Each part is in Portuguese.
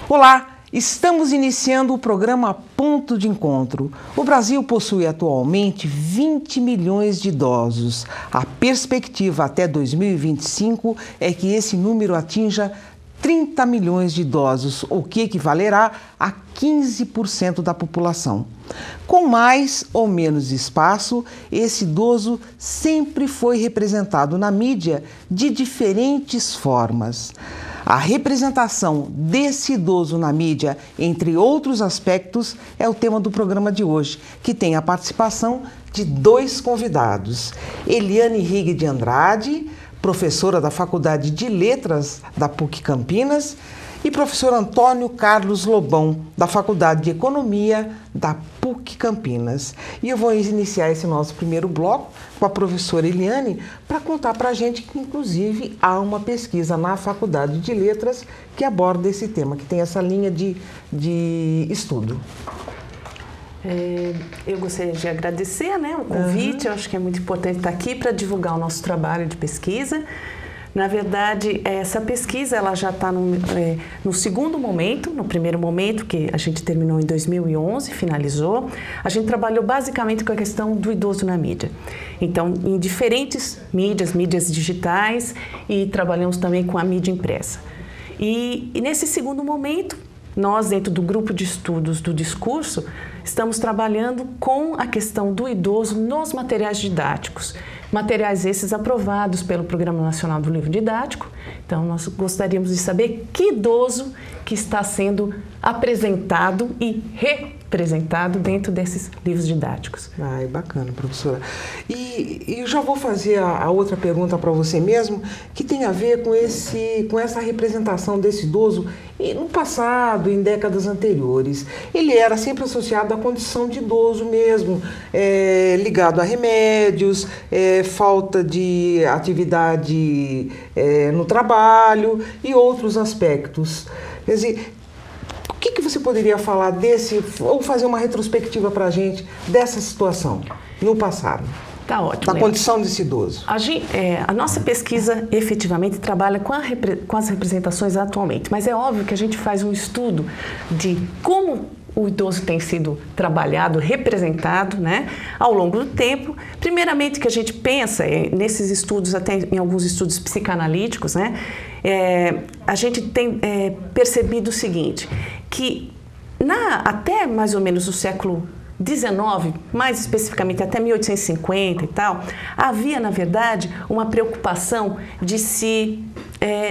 Olá, estamos iniciando o programa Ponto de Encontro. O Brasil possui atualmente 20 milhões de idosos. A perspectiva até 2025 é que esse número atinja 30 milhões de idosos, o que equivalerá a 15% da população. Com mais ou menos espaço, esse idoso sempre foi representado na mídia de diferentes formas. A representação desse idoso na mídia, entre outros aspectos, é o tema do programa de hoje, que tem a participação de dois convidados. Eliane Rigg de Andrade, professora da Faculdade de Letras da PUC Campinas, e professor Antônio Carlos Lobão, da Faculdade de Economia da PUC Campinas. E eu vou iniciar esse nosso primeiro bloco com a professora Eliane para contar para a gente que, inclusive, há uma pesquisa na Faculdade de Letras que aborda esse tema, que tem essa linha de estudo. Eu gostaria de agradecer, o convite. Eu acho que é muito importante estar aqui para divulgar o nosso trabalho de pesquisa. Na verdade, essa pesquisa ela já está no segundo momento. No primeiro momento, que a gente terminou em 2011, finalizou, a gente trabalhou basicamente com a questão do idoso na mídia. Então, em diferentes mídias digitais, e trabalhamos também com a mídia impressa. E nesse segundo momento, nós, dentro do grupo de estudos do discurso, estamos trabalhando com a questão do idoso nos materiais didáticos. Materiais esses aprovados pelo Programa Nacional do Livro Didático. Então, nós gostaríamos de saber que idoso que está sendo apresentado e representado dentro desses livros didáticos. Ai, bacana, professora. E eu já vou fazer a outra pergunta para você mesmo, que tem a ver com essa representação desse idoso no passado, em décadas anteriores. Ele era sempre associado à condição de idoso mesmo, ligado a remédios, falta de atividade no trabalho e outros aspectos. Quer dizer, o que você poderia falar ou fazer uma retrospectiva para a gente dessa situação no passado? Tá ótimo. Da condição desse idoso. A nossa pesquisa efetivamente trabalha com as representações atualmente, mas é óbvio que a gente faz um estudo de como o idoso tem sido trabalhado, representado, ao longo do tempo. Primeiramente, que a gente pensa nesses estudos, até em alguns estudos psicanalíticos, a gente tem percebido o seguinte, que até mais ou menos o século XIX, mais especificamente até 1850 e tal, havia, na verdade, uma preocupação de se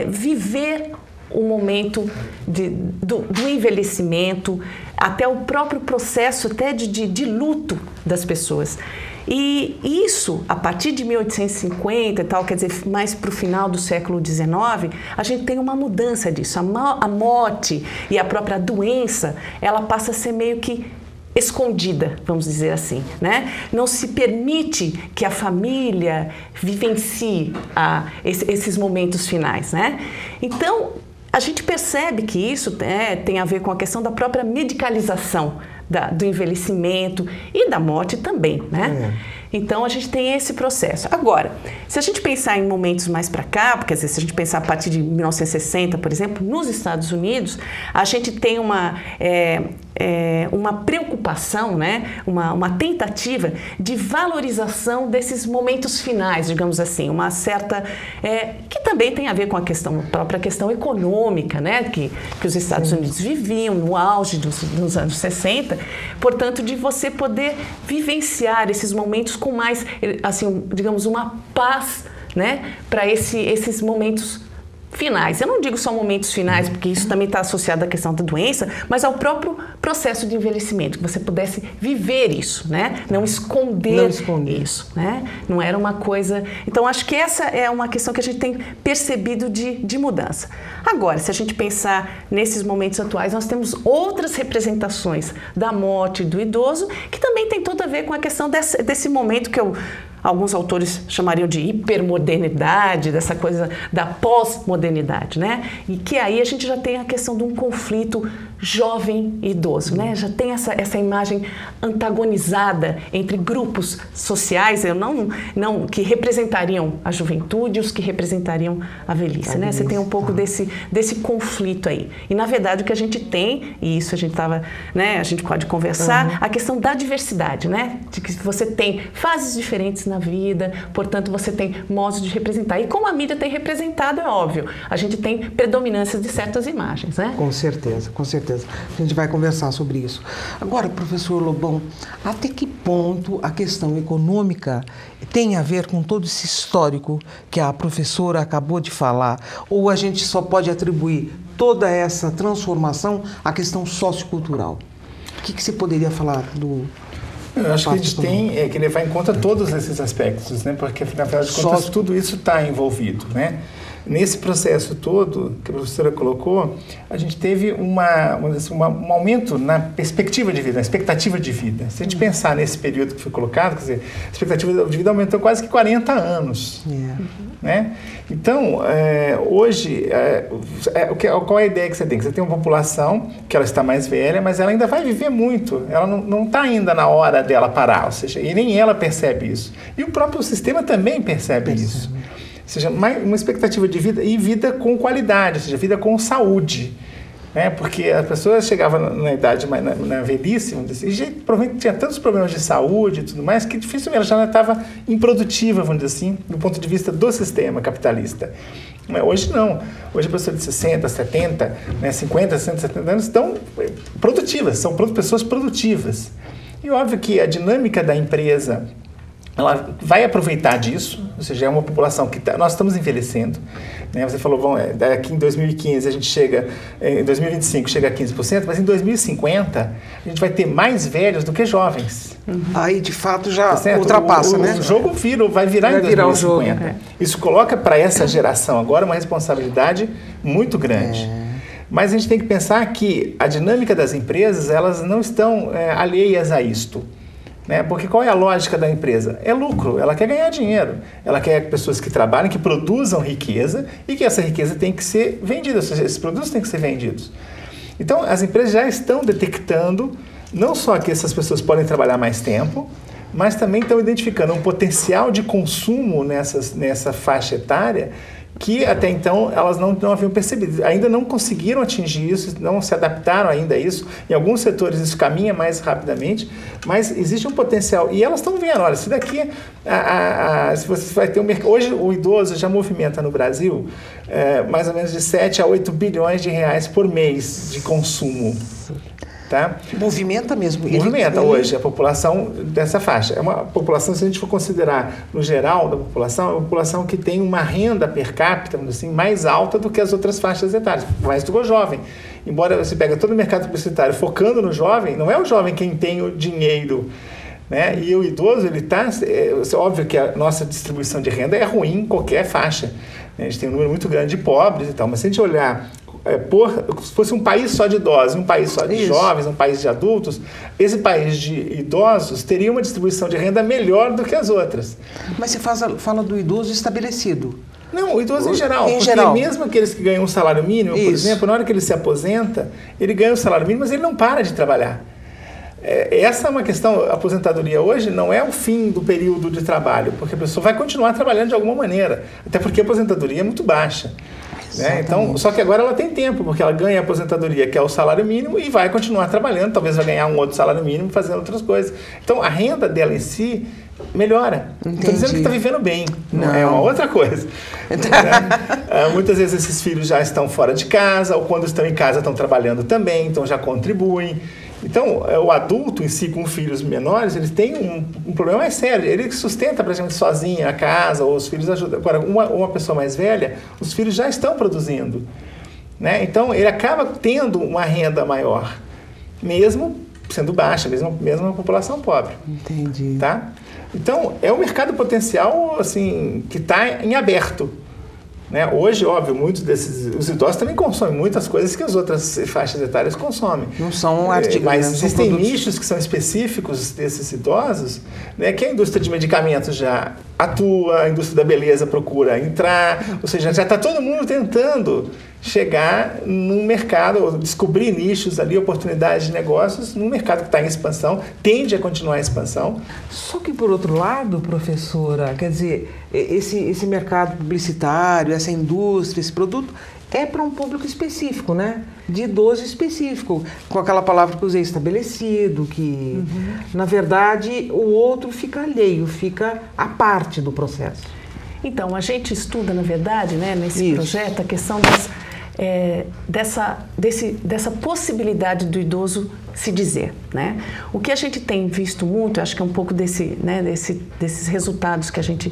viver o momento do envelhecimento, até o próprio processo até de luto das pessoas. E isso, a partir de 1850 e tal, quer dizer, mais para o final do século XIX, a gente tem uma mudança disso. A morte e a própria doença, ela passa a ser meio que escondida, vamos dizer assim, Não se permite que a família vivencie esses momentos finais, Então, a gente percebe que isso tem a ver com a questão da própria medicalização do envelhecimento e da morte também, Então, a gente tem esse processo. Agora, se a gente pensar em momentos mais para cá, porque às vezes, se a gente pensar a partir de 1960, por exemplo, nos Estados Unidos, a gente tem uma preocupação, uma tentativa de valorização desses momentos finais, digamos assim, uma certa... que também tem a ver com a própria questão econômica, que os Estados Unidos viviam no auge dos anos 60, portanto, de você poder vivenciar esses momentos com mais, assim, digamos, uma paz, para esses momentos finais. Eu não digo só momentos finais, porque isso também está associado à questão da doença, mas ao próprio processo de envelhecimento, que você pudesse viver isso, Não esconder isso, Não era uma coisa... Então, acho que essa é uma questão que a gente tem percebido de mudança. Agora, se a gente pensar nesses momentos atuais, nós temos outras representações da morte do idoso, que também tem tudo a ver com a questão desse momento que alguns autores chamariam de hipermodernidade, dessa coisa da pós-modernidade, E que aí a gente já tem a questão de um conflito jovem e idoso, né? Já tem essa imagem antagonizada entre grupos sociais, que representariam a juventude e os que representariam a velhice, né? Você tem um pouco desse conflito aí. E, na verdade, o que a gente tem, e isso a gente pode conversar, a questão da diversidade, né? De que você tem fases diferentes na vida, portanto, você tem modos de representar. E como a mídia tem representado, é óbvio, a gente tem predominância de certas imagens, né? Com certeza, com certeza. A gente vai conversar sobre isso. Agora, professor Lobão, até que ponto a questão econômica tem a ver com todo esse histórico que a professora acabou de falar? Ou a gente só pode atribuir toda essa transformação à questão sociocultural? O que você poderia falar do... Eu acho que a gente tem que levar em conta todos esses aspectos, né? Porque, afinal de contas, tudo isso está envolvido, né? Nesse processo todo que a professora colocou, a gente teve um aumento na perspectiva de vida, na expectativa de vida. Se a gente pensar nesse período que foi colocado, quer dizer, a expectativa de vida aumentou quase que 40 anos. Né? Então, hoje, qual é a ideia que você tem? Que você tem uma população que ela está mais velha, mas ela ainda vai viver muito. Ela não está ainda na hora dela parar, ou seja, e nem ela percebe isso. E o próprio sistema também percebe isso. Ou seja, uma expectativa de vida e vida com qualidade, ou seja, vida com saúde. Né? Porque a pessoa chegava na idade, na velhice, e provavelmente tinha tantos problemas de saúde e tudo mais, que dificilmente ela já estava improdutiva, vamos dizer assim, do ponto de vista do sistema capitalista. Hoje não. Hoje a pessoa de 60, 70, 50, 60, 70 anos estão produtivas, são pessoas produtivas. E óbvio que a dinâmica da empresa, ela vai aproveitar disso, ou seja, é uma população que nós estamos envelhecendo. Né? Você falou, daqui em 2015 a gente chega, em 2025 chega a 15%, mas em 2050 a gente vai ter mais velhos do que jovens. Aí, de fato, já ultrapassa, né? O jogo vai virar em 2050. Isso coloca para essa geração agora uma responsabilidade muito grande. Mas a gente tem que pensar que a dinâmica das empresas, elas não estão alheias a isto. Né? Porque qual é a lógica da empresa? É lucro, ela quer ganhar dinheiro, ela quer pessoas que trabalhem, que produzam riqueza e que essa riqueza tem que ser vendida, ou seja, esses produtos têm que ser vendidos. Então, as empresas já estão detectando não só que essas pessoas podem trabalhar mais tempo, mas também estão identificando um potencial de consumo nessa faixa etária que até então elas não haviam percebido, ainda não conseguiram atingir isso, não se adaptaram ainda a isso. Em alguns setores isso caminha mais rapidamente, mas existe um potencial. E elas estão vendo, olha, se daqui se você vai ter um mercado... Hoje o idoso já movimenta no Brasil mais ou menos de 7 a 8 bilhões de reais por mês de consumo. Tá? Movimenta mesmo. Movimenta hoje a população dessa faixa. É uma população, se a gente for considerar no geral da população, é uma população que tem uma renda per capita, assim, mais alta do que as outras faixas etárias, mais do que o jovem. Embora você pega todo o mercado publicitário focando no jovem, não é o jovem quem tem o dinheiro. Né? E o idoso, ele está... óbvio que a nossa distribuição de renda é ruim em qualquer faixa. A gente tem um número muito grande de pobres e tal, mas se a gente olhar... se fosse um país só de idosos, um país só de jovens, um país de adultos, esse país de idosos teria uma distribuição de renda melhor do que as outras. Mas você fala do idoso estabelecido. Não, o idoso em geral. Porque mesmo aqueles que ganham um salário mínimo, por exemplo, na hora que ele se aposenta, ele ganha o salário mínimo, mas ele não para de trabalhar. Essa é uma questão, a aposentadoria hoje não é o fim do período de trabalho, porque a pessoa vai continuar trabalhando de alguma maneira, até porque a aposentadoria é muito baixa. Né? Então, só que agora ela tem tempo, porque ela ganha a aposentadoria, que é o salário mínimo, e vai continuar trabalhando, talvez vai ganhar um outro salário mínimo fazendo outras coisas. Então, a renda dela em si melhora. Estou dizendo que está vivendo bem, não é uma outra coisa. Né? Muitas vezes esses filhos já estão fora de casa, ou quando estão em casa estão trabalhando também, então já contribuem. Então, o adulto em si, com filhos menores, ele tem um problema mais sério. Ele sustenta praticamente sozinho a casa, ou os filhos ajudam. Agora, uma pessoa mais velha, os filhos já estão produzindo. Né? Então, ele acaba tendo uma renda maior, mesmo sendo baixa, mesmo uma população pobre. Entendi. Tá? Então, é um mercado potencial assim, que está em aberto. Né? Hoje, óbvio, os idosos também consomem muitas coisas que as outras faixas etárias consomem. Não são artigos, mas existem nichos que são específicos desses idosos, né, que a indústria de medicamentos já atua, a indústria da beleza procura entrar, ou seja, já está todo mundo tentando chegar num mercado, ou descobrir nichos ali, oportunidades de negócios, num mercado que está em expansão, tende a continuar em expansão. Só que, por outro lado, professora, quer dizer, esse mercado publicitário, essa indústria, esse produto, é para um público específico, né? De idoso específico, com aquela palavra que eu usei, estabelecido, que, na verdade, o outro fica alheio, fica à parte do processo. Então, a gente estuda, na verdade, né, nesse projeto, a questão dessa possibilidade do idoso se dizer, né? O que a gente tem visto muito, acho que é um pouco desses resultados que a gente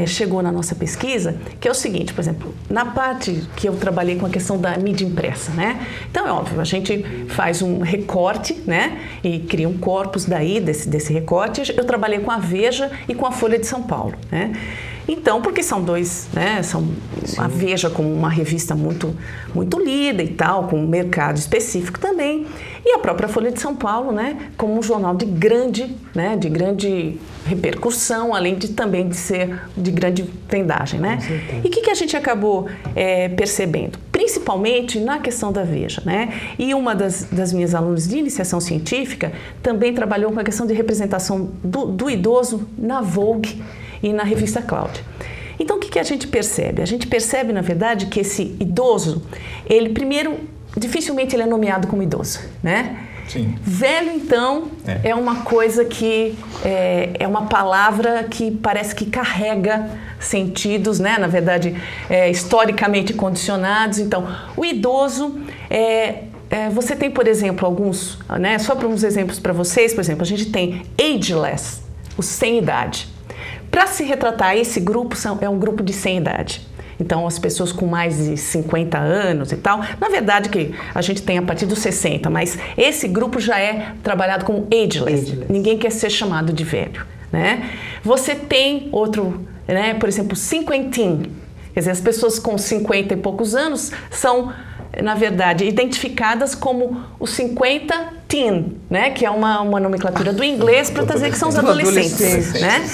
chegou na nossa pesquisa, que é o seguinte, por exemplo, na parte que eu trabalhei com a questão da mídia impressa, né? Então, é óbvio, a gente faz um recorte, né? E cria um corpus daí, desse recorte. Eu trabalhei com a Veja e com a Folha de São Paulo, né? Então, porque são dois, né? A Veja como uma revista muito lida e tal, com um mercado específico também, e a própria Folha de São Paulo, né? Como um jornal de grande repercussão, além de também de ser de grande vendagem, né? E o que a gente acabou percebendo? Principalmente na questão da Veja, né? E uma das minhas alunas de iniciação científica também trabalhou com a questão de representação do idoso na Vogue e na revista Cláudia. Então, o que a gente percebe? A gente percebe, na verdade, que esse idoso, ele primeiro, dificilmente ele é nomeado como idoso, né? Sim. Velho, então, é uma coisa que é uma palavra que parece que carrega sentidos, né? Na verdade, historicamente condicionados. Então, o idoso você tem, por exemplo, alguns, né? Só para uns exemplos para vocês, por exemplo, a gente tem ageless, o sem idade. Para se retratar esse grupo, é um grupo de sem idade. Então, as pessoas com mais de 50 anos e tal, na verdade que a gente tem a partir dos 60, mas esse grupo já é trabalhado como ageless. Ninguém quer ser chamado de velho, né? Você tem outro, né, por exemplo, cinquentinho. Quer dizer, as pessoas com 50 e poucos anos são, na verdade, identificadas como os 50 teen, né? Que é uma nomenclatura do inglês para dizer que são os adolescentes, né?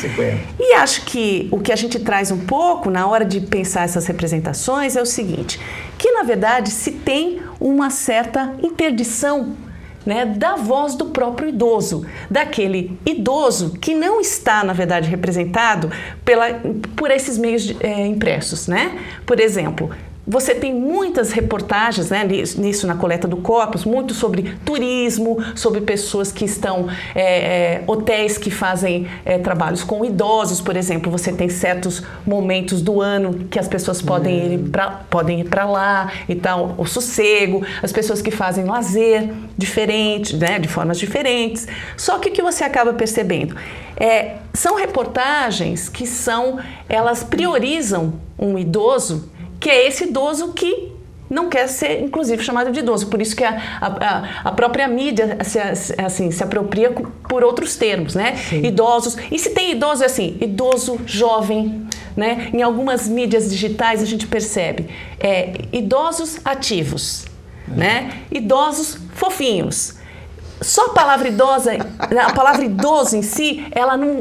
E acho que o que a gente traz um pouco na hora de pensar essas representações é o seguinte, que na verdade se tem uma certa interdição, né, da voz do próprio idoso, daquele idoso que não está, na verdade, representado por esses meios impressos, né? Por exemplo, você tem muitas reportagens, né, nisso na coleta do corpus, muito sobre turismo, sobre pessoas que estão, hotéis que fazem trabalhos com idosos, por exemplo. Você tem certos momentos do ano que as pessoas podem ir para lá e tal, o sossego, as pessoas que fazem lazer diferente, né, de formas diferentes. Só que o que você acaba percebendo? São reportagens que elas priorizam um idoso, que é esse idoso que não quer ser, inclusive, chamado de idoso. Por isso que a própria mídia se apropria por outros termos, né? Sim. Idosos. E se tem idoso, é assim, idoso jovem, né? Em algumas mídias digitais a gente percebe idosos ativos, né? Idosos fofinhos. Só a palavra idoso em si,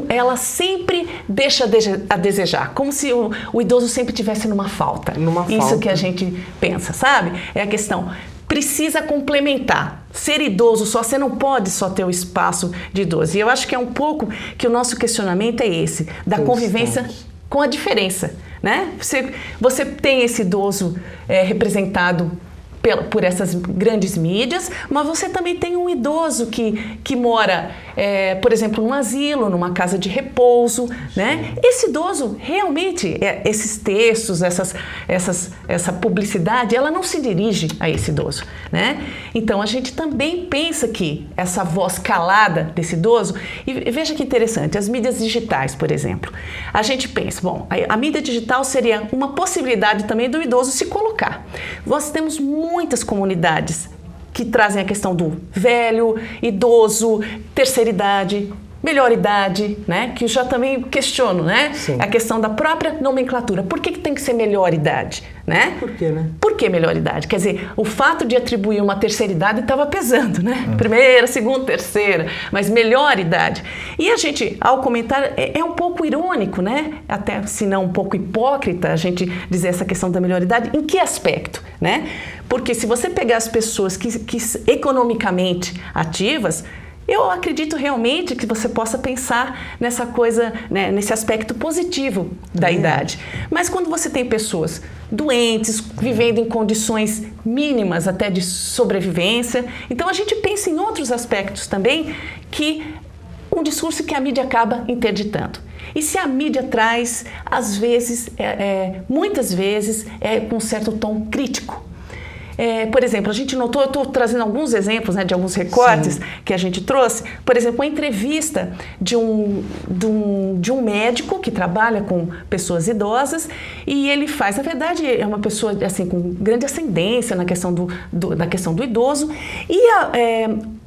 ela sempre deixa a desejar, como se o idoso sempre estivesse numa falta. Isso que a gente pensa, sabe? É a questão, precisa complementar. Ser idoso só, você não pode só ter o espaço de idoso. E eu acho que é um pouco que o nosso questionamento é esse, da convivência com a diferença, né? Você tem esse idoso representado por essas grandes mídias, mas você também tem um idoso que mora, por exemplo, num asilo, numa casa de repouso, né? Esse idoso, realmente, esses textos, essa publicidade, ela não se dirige a esse idoso, né? Então, a gente também pensa que essa voz calada desse idoso, e veja que interessante, as mídias digitais, por exemplo, a gente pensa, bom, a mídia digital seria uma possibilidade também do idoso se colocar. Nós temos muitas comunidades que trazem a questão do velho, idoso, terceira idade, melhor idade, né? Que eu já também questiono, né? Sim. A questão da própria nomenclatura. Por que tem que ser melhor idade, né? Por quê, né? Por que melhor idade? Quer dizer, o fato de atribuir uma terceira idade estava pesando, né? Primeira, segunda, terceira, mas melhor idade. E a gente, ao comentar, é um pouco irônico, né? Até, se não um pouco hipócrita, a gente dizer essa questão da melhor idade. Em que aspecto, né? Porque se você pegar as pessoas que economicamente ativas, eu acredito realmente que você possa pensar nessa coisa, né, nesse aspecto positivo da idade. Mas quando você tem pessoas doentes, vivendo em condições mínimas até de sobrevivência, então a gente pensa em outros aspectos também que um discurso que a mídia acaba interditando. E se a mídia traz, às vezes, muitas vezes, com um certo tom crítico. Por exemplo, a gente notou, eu estou trazendo alguns exemplos, né, de alguns recortes que a gente trouxe. Por exemplo, uma entrevista de um médico que trabalha com pessoas idosas e ele faz, na verdade, é uma pessoa assim, com grande ascendência na questão do idoso. E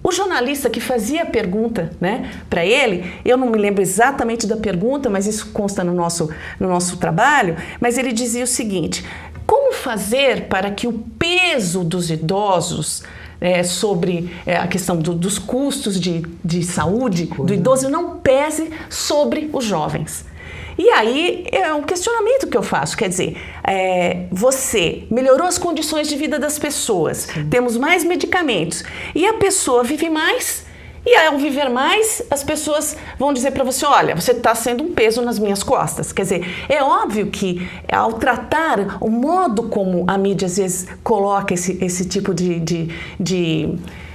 o jornalista que fazia a pergunta, né, para ele, eu não me lembro exatamente da pergunta, mas isso consta no nosso trabalho, mas ele dizia o seguinte: como fazer para que o peso dos idosos sobre a questão dos custos de saúde do idoso não pese sobre os jovens? E aí é um questionamento que eu faço, quer dizer, você melhorou as condições de vida das pessoas, temos mais medicamentos e a pessoa vive mais. E ao viver mais, as pessoas vão dizer para você, olha, você está sendo um peso nas minhas costas. Quer dizer, é óbvio que ao tratar o modo como a mídia às vezes coloca esse tipo de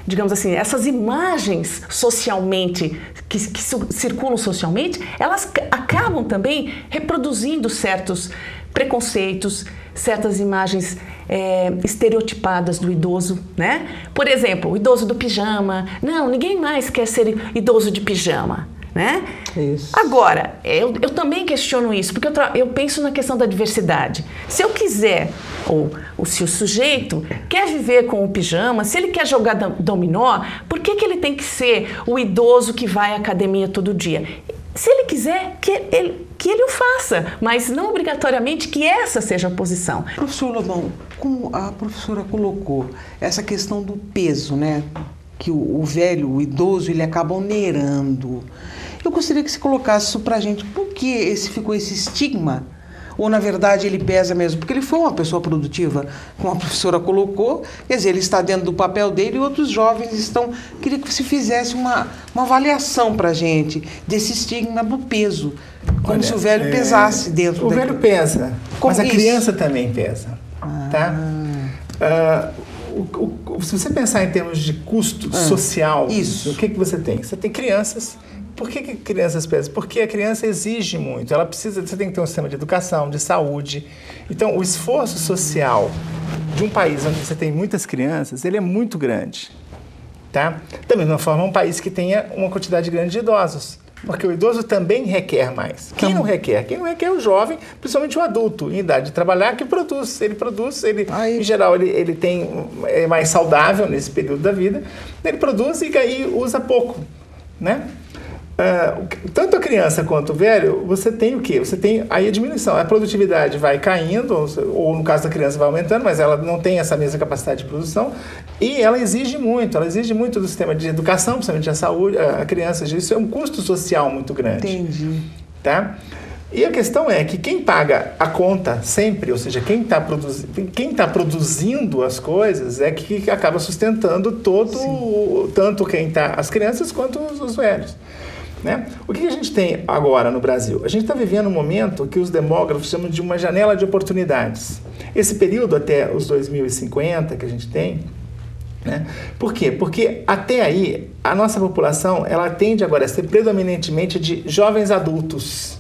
digamos assim, essas imagens socialmente, que circulam socialmente, elas acabam também reproduzindo certos preconceitos, certas imagens estereotipadas do idoso, né? Por exemplo, o idoso do pijama. Não, ninguém mais quer ser idoso de pijama, né? Isso. Agora, eu também questiono isso, porque eu penso na questão da diversidade. Se eu quiser, ou se o sujeito quer viver com o pijama, se ele quer jogar dominó, por que ele tem que ser o idoso que vai à academia todo dia? Se ele quiser, que ele o faça, mas não obrigatoriamente que essa seja a posição. Professor Lobão, como a professora colocou, essa questão do peso, né? Que o velho, o idoso, ele acaba onerando. Eu gostaria que você colocasse isso pra gente. Por que ficou esse estigma? Ou, na verdade, ele pesa mesmo? Porque ele foi uma pessoa produtiva, como a professora colocou. Quer dizer, ele está dentro do papel dele e outros jovens estão... Queria que você fizesse uma avaliação pra gente desse estigma do peso. Como se o velho pesasse dentro daquilo. O velho pesa, mas a criança também pesa. Tá? Se você pensar em termos de custo social, o que você tem? Você tem crianças. Por que crianças pesam? Porque a criança exige muito. Você tem que ter um sistema de educação, de saúde. Então, o esforço social de um país onde você tem muitas crianças, ele é muito grande. Tá? Da mesma forma, um país que tenha uma quantidade grande de idosos. Porque o idoso também requer mais. Quem não requer? Quem não requer é o jovem, principalmente o adulto, em idade de trabalhar, que produz. Em geral, ele é mais saudável nesse período da vida. Ele produz e aí usa pouco, né? Tanto a criança quanto o velho, você tem o quê? Você tem aí a diminuição. A produtividade vai caindo, ou no caso da criança vai aumentando, mas ela não tem essa mesma capacidade de produção e ela exige muito do sistema de educação, principalmente a saúde, a criança. Isso é um custo social muito grande. Entendi. Tá? E a questão é que quem paga a conta sempre, ou seja, quem está produzindo as coisas é que acaba sustentando tanto as crianças quanto os velhos. Né? O que a gente tem agora no Brasil? A gente está vivendo um momento que os demógrafos chamam de uma janela de oportunidades. Esse período até os 2050 que a gente tem, né? Por quê? Porque até aí a nossa população ela tende agora a ser predominantemente de jovens adultos.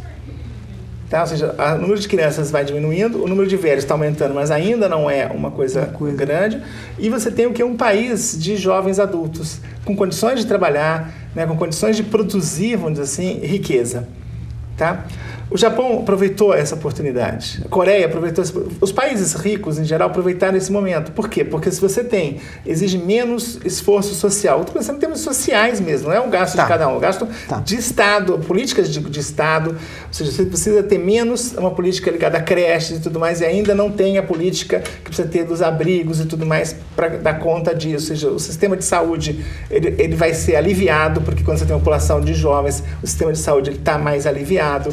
Tá? Ou seja, o número de crianças vai diminuindo, o número de velhos está aumentando, mas ainda não é uma coisa grande. E você tem o que? Um país de jovens adultos, com condições de trabalhar, né, com condições de produzir, vamos dizer assim, riqueza. Tá? O Japão aproveitou essa oportunidade. A Coreia aproveitou. Os países ricos, em geral, aproveitaram esse momento. Por quê? Porque se você exige menos esforço social. Estou pensando em termos sociais mesmo, não é um gasto de cada um, é um gasto de Estado, políticas de Estado. Ou seja, você precisa ter menos uma política ligada a creches e tudo mais, e ainda não tem a política que precisa ter dos abrigos e tudo mais para dar conta disso. Ou seja, o sistema de saúde ele vai ser aliviado, porque quando você tem uma população de jovens, o sistema de saúde está mais aliviado.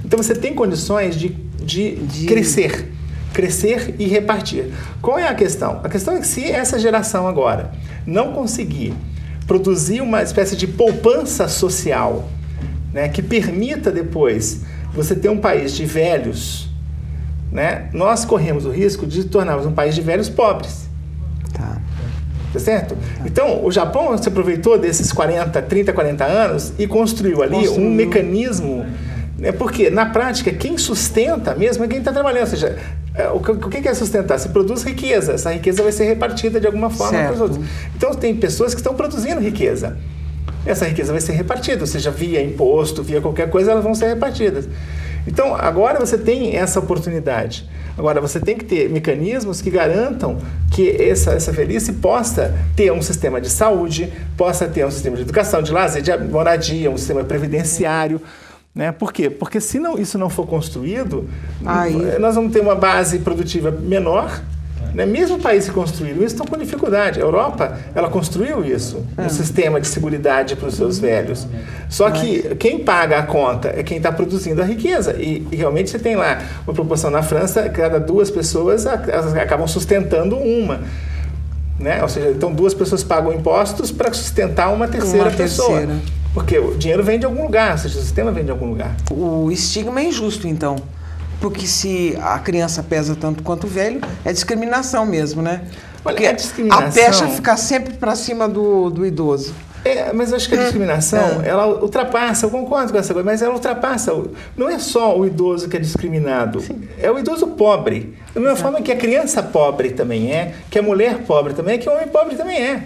Então você tem condições de crescer. crescer e repartir. Qual é a questão? A questão é que se essa geração agora não conseguir produzir uma espécie de poupança social, né, que permita depois você ter um país de velhos, né, nós corremos o risco de tornarmos um país de velhos pobres. Tá certo? Então, o Japão se aproveitou desses 30, 40 anos e construiu ali um mecanismo, né, porque, na prática, quem sustenta mesmo é quem está trabalhando. Ou seja, o que é sustentar? Se produz riqueza. Essa riqueza vai ser repartida de alguma forma para os outros. Então, tem pessoas que estão produzindo riqueza. Essa riqueza vai ser repartida, ou seja, via imposto, via qualquer coisa, elas vão ser repartidas. Então, agora você tem essa oportunidade. Agora, você tem que ter mecanismos que garantam que essa velhice possa ter um sistema de saúde, possa ter um sistema de educação, de lazer, de moradia, um sistema previdenciário. Né? Por quê? Porque se isso não for construído, nós vamos ter uma base produtiva menor. Né? Mesmo países que construíram isso estão com dificuldade. A Europa, ela construiu isso, um sistema de seguridade para os seus velhos. Só que quem paga a conta é quem está produzindo a riqueza. E realmente você tem lá uma proporção na França, cada 2 pessoas elas acabam sustentando uma. Né? Ou seja, então 2 pessoas pagam impostos para sustentar uma terceira pessoa. Porque o dinheiro vem de algum lugar, ou seja, o sistema vem de algum lugar. O estigma é injusto, então. Porque se a criança pesa tanto quanto o velho, é discriminação mesmo, né? Porque a discriminação... A pecha fica sempre para cima do idoso. Mas eu acho que a discriminação, ela ultrapassa, eu concordo com essa coisa, mas ela ultrapassa. Não é só o idoso que é discriminado, é o idoso pobre. Da mesma forma que a criança pobre também é, que a mulher pobre também é, que o homem pobre também é.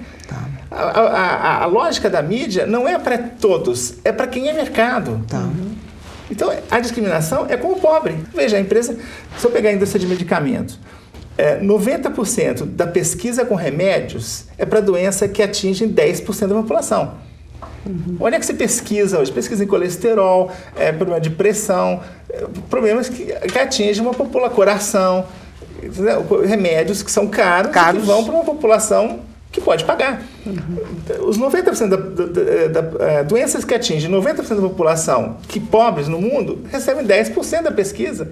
A lógica da mídia não é para todos, é para quem é mercado. Então, a discriminação é com o pobre. Veja, a empresa, se eu pegar a indústria de medicamentos, 90% da pesquisa com remédios é para doença que atinge 10% da população. Onde é que se pesquisa hoje? Pesquisa em colesterol, problema de pressão, problemas que atingem uma população, coração, remédios que são caros. E que vão para uma população que pode pagar. Os 90% da doenças que atingem 90% da população, que pobres no mundo, recebem 10% da pesquisa.